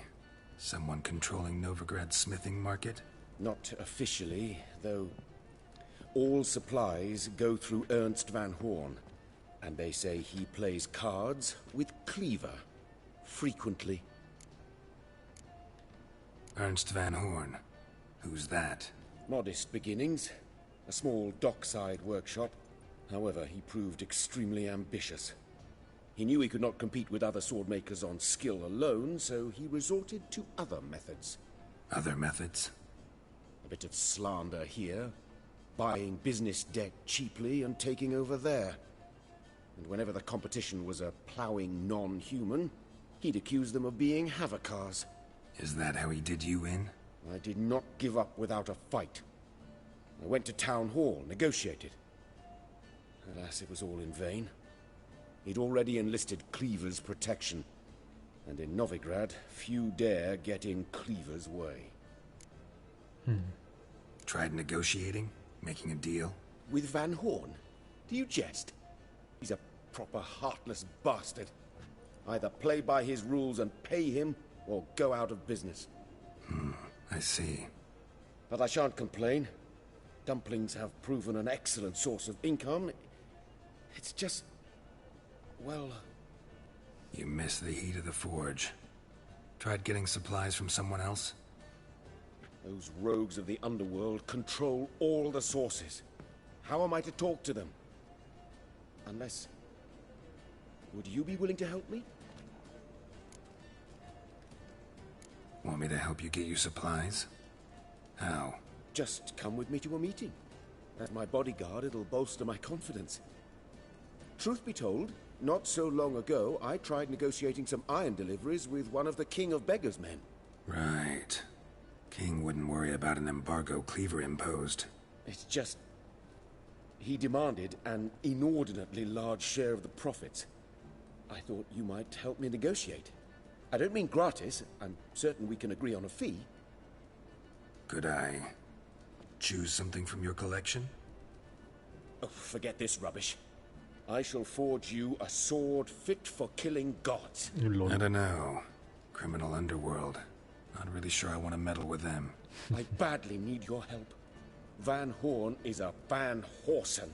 Someone controlling Novigrad's smithing market? Not officially, though. All supplies go through Ernst Van Horn. And they say he plays cards with Cleaver. Frequently. Ernst Van Horn. Who's that? Modest beginnings. A small dockside workshop. However, he proved extremely ambitious. He knew he could not compete with other swordmakers on skill alone, so he resorted to other methods. Other methods? A bit of slander here, buying business debt cheaply and taking over there. And whenever the competition was a ploughing non-human, he'd accuse them of being Havocars. Is that how he did you in? I did not give up without a fight. I went to Town Hall, negotiated. Alas, it was all in vain. He'd already enlisted Cleaver's protection. And in Novigrad, few dare get in Cleaver's way. Tried negotiating? Making a deal? With Van Horn? Do you jest? He's a proper heartless bastard. Either play by his rules and pay him, or go out of business. I see. But I shan't complain. Dumplings have proven an excellent source of income. It's just... well... You miss the heat of the forge. Tried getting supplies from someone else? Those rogues of the underworld control all the sources. How am I to talk to them? Unless... would you be willing to help me? Want me to help you get you supplies? How? Just come with me to a meeting. As my bodyguard, it'll bolster my confidence. Truth be told, not so long ago, I tried negotiating some iron deliveries with one of the King of Beggars' men. Right. King wouldn't worry about an embargo Cleaver imposed. It's just... he demanded an inordinately large share of the profits. I thought you might help me negotiate. I don't mean gratis. I'm certain we can agree on a fee. Could I choose something from your collection? Oh, forget this rubbish. I shall forge you a sword fit for killing gods. I don't know. Criminal underworld. Not really sure I want to meddle with them. I badly need your help. Van Horn is a Van Horsen.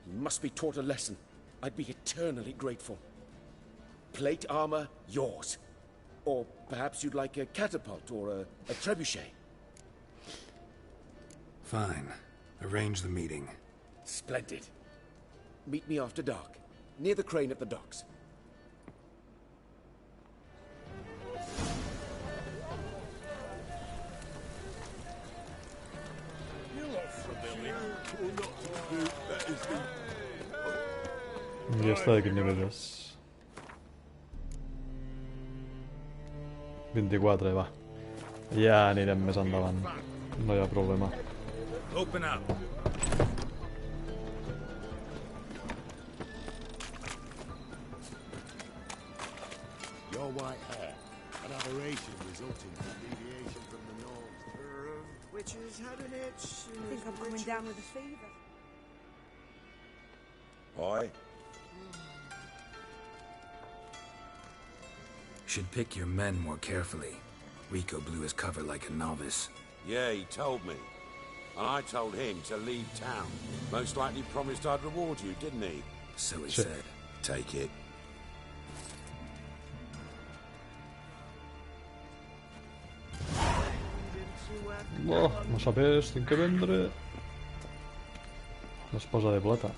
He must be taught a lesson. I'd be eternally grateful. Plate armor, yours. Or perhaps you'd like a catapult or a trebuchet. Fine. Arrange the meeting. Splendid. Meet me after dark, near the crane at the docks. Ja està de quin nivell és? 24, va. Ja anirem més endavant. No hi ha problema. Open up. Your white hair, an aberration resulting from deviation from the norm. Which has had an itch. I think I'm coming down with a fever. Aye. Should pick your men more carefully. Rico blew his cover like a novice. Yeah, he told me. And I told him to leave town. Most likely promised I'd reward you, didn't he? So he said. Take it. Oh, no sabés, tinc que vendre l'esposa de plata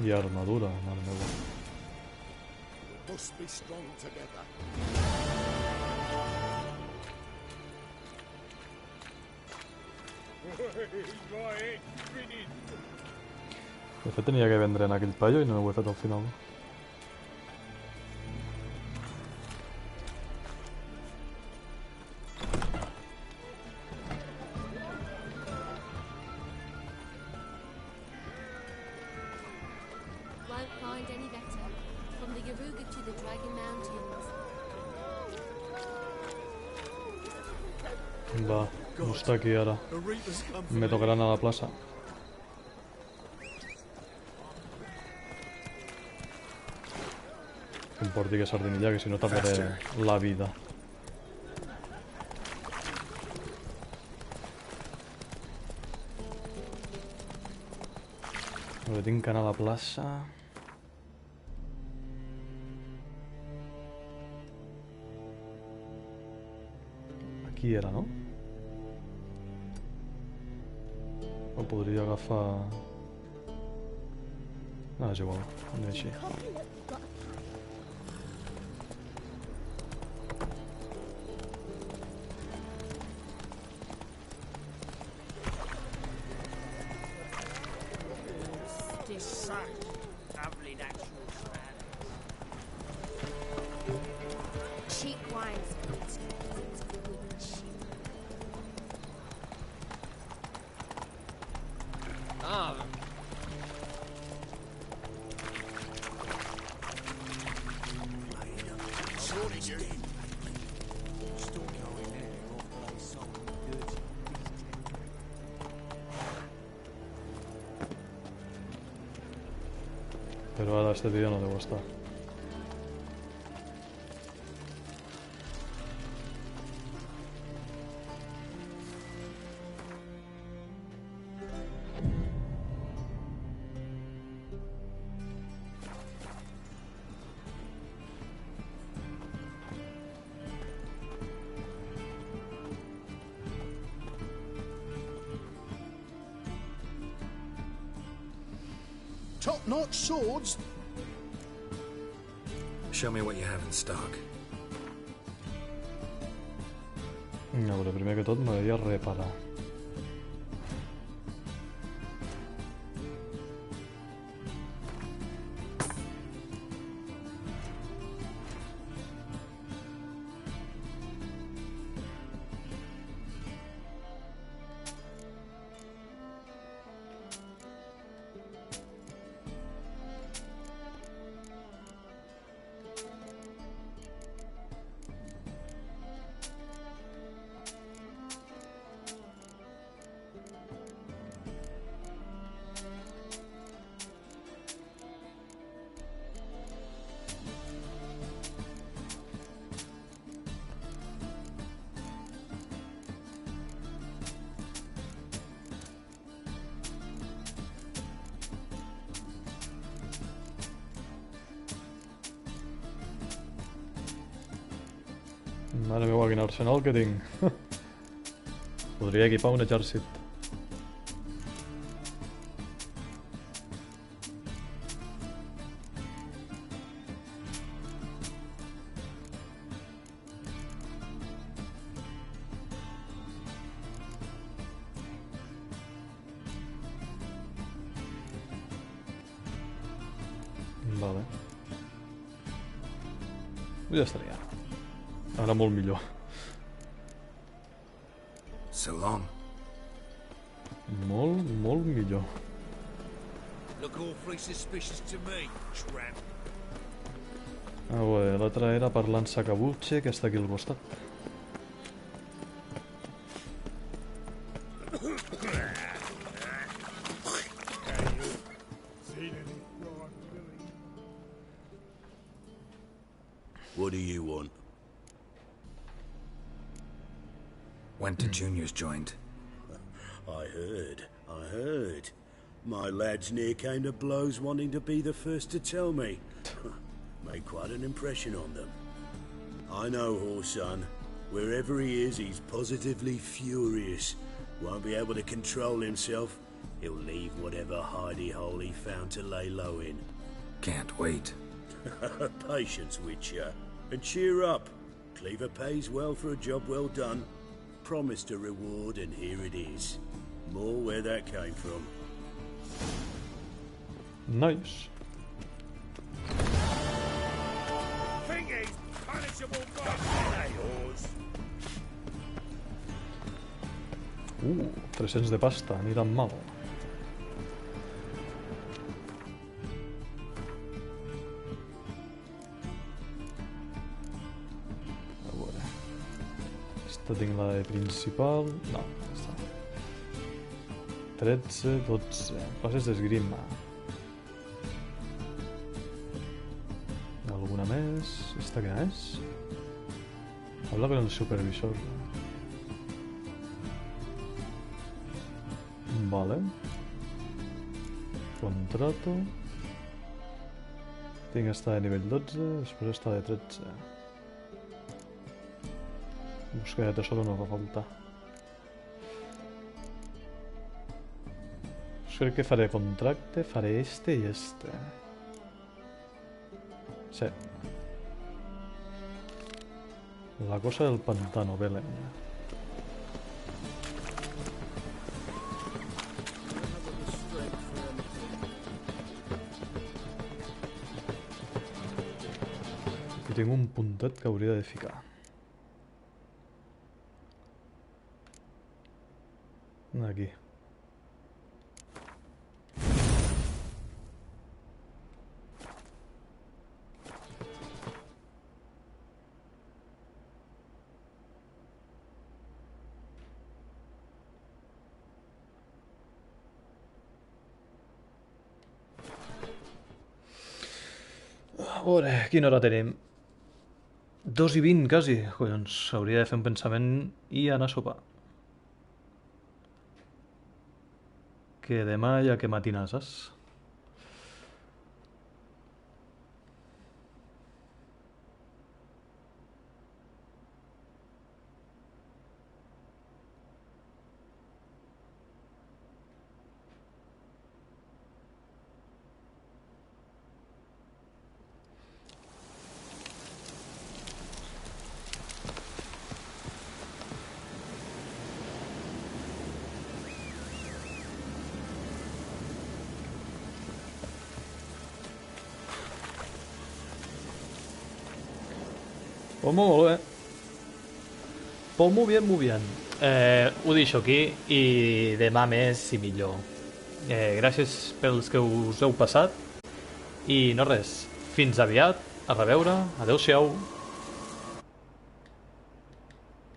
i armadura, mare meva. Must be strong together. De fet tenia que vendre en aquell paio i no ho he fet al final. Va, no està aquí ara. Me tocarà anar a la plaça. Que em porti que sardinilla, que si no taparé la vida. Però tinc que anar a la plaça. Aquí era, no? O podria agafar... No, és igual, anem així. Pero ahora este tío no debo estar. Top-notch swords? Show me what you have in stock. No, però primer que tot m'agradaria reparar. Mare meva, quin arsenal que tinc. Podria equipar un exèrcit. Vale. Ja estaria. Ara molt millor. So long. Molt millor. Look awfully suspicious to me, tramp. Ah, bé, l'altre era parlant sacabutxe, que està aquí al costat. What do you want? Went to Junior's joint. I heard. My lads near came to blows wanting to be the first to tell me. Made quite an impression on them. I know, Horson. Wherever he is, he's positively furious. Won't be able to control himself. He'll leave whatever hidey hole he found to lay low in. Can't wait. Patience, Witcher. And cheer up. Cleaver pays well for a job well done. Promised a reward, and here it is. More where that came from. Nice. Thingy's punishable by yours. 300 de pasta, ni tan mal. A veure. Esta tinc la de principal... No, està. 13, 12... Classes d'esgrima. Alguna més? Esta què és? Habla con el supervisor. Vale. Contrato. Tinc esta de nivell 12, després esta de 13. Busca de tesoro no fa falta. Crec que faré contracte, faré este i este. Sí. La cosa del pantano, Belén. I tinc un puntet que hauria de ficar. Aquí. Joder, quina hora tenim? 2:20, quasi. Collons, hauria de fer un pensament i anar a sopar. Que demà ja que matina, saps? Pues molt bé. Pues muy bien, muy bien. Ho deixo aquí i demà més i millor. Gràcies pels que us heu passat i no res, fins aviat, a reveure, adeu-siau.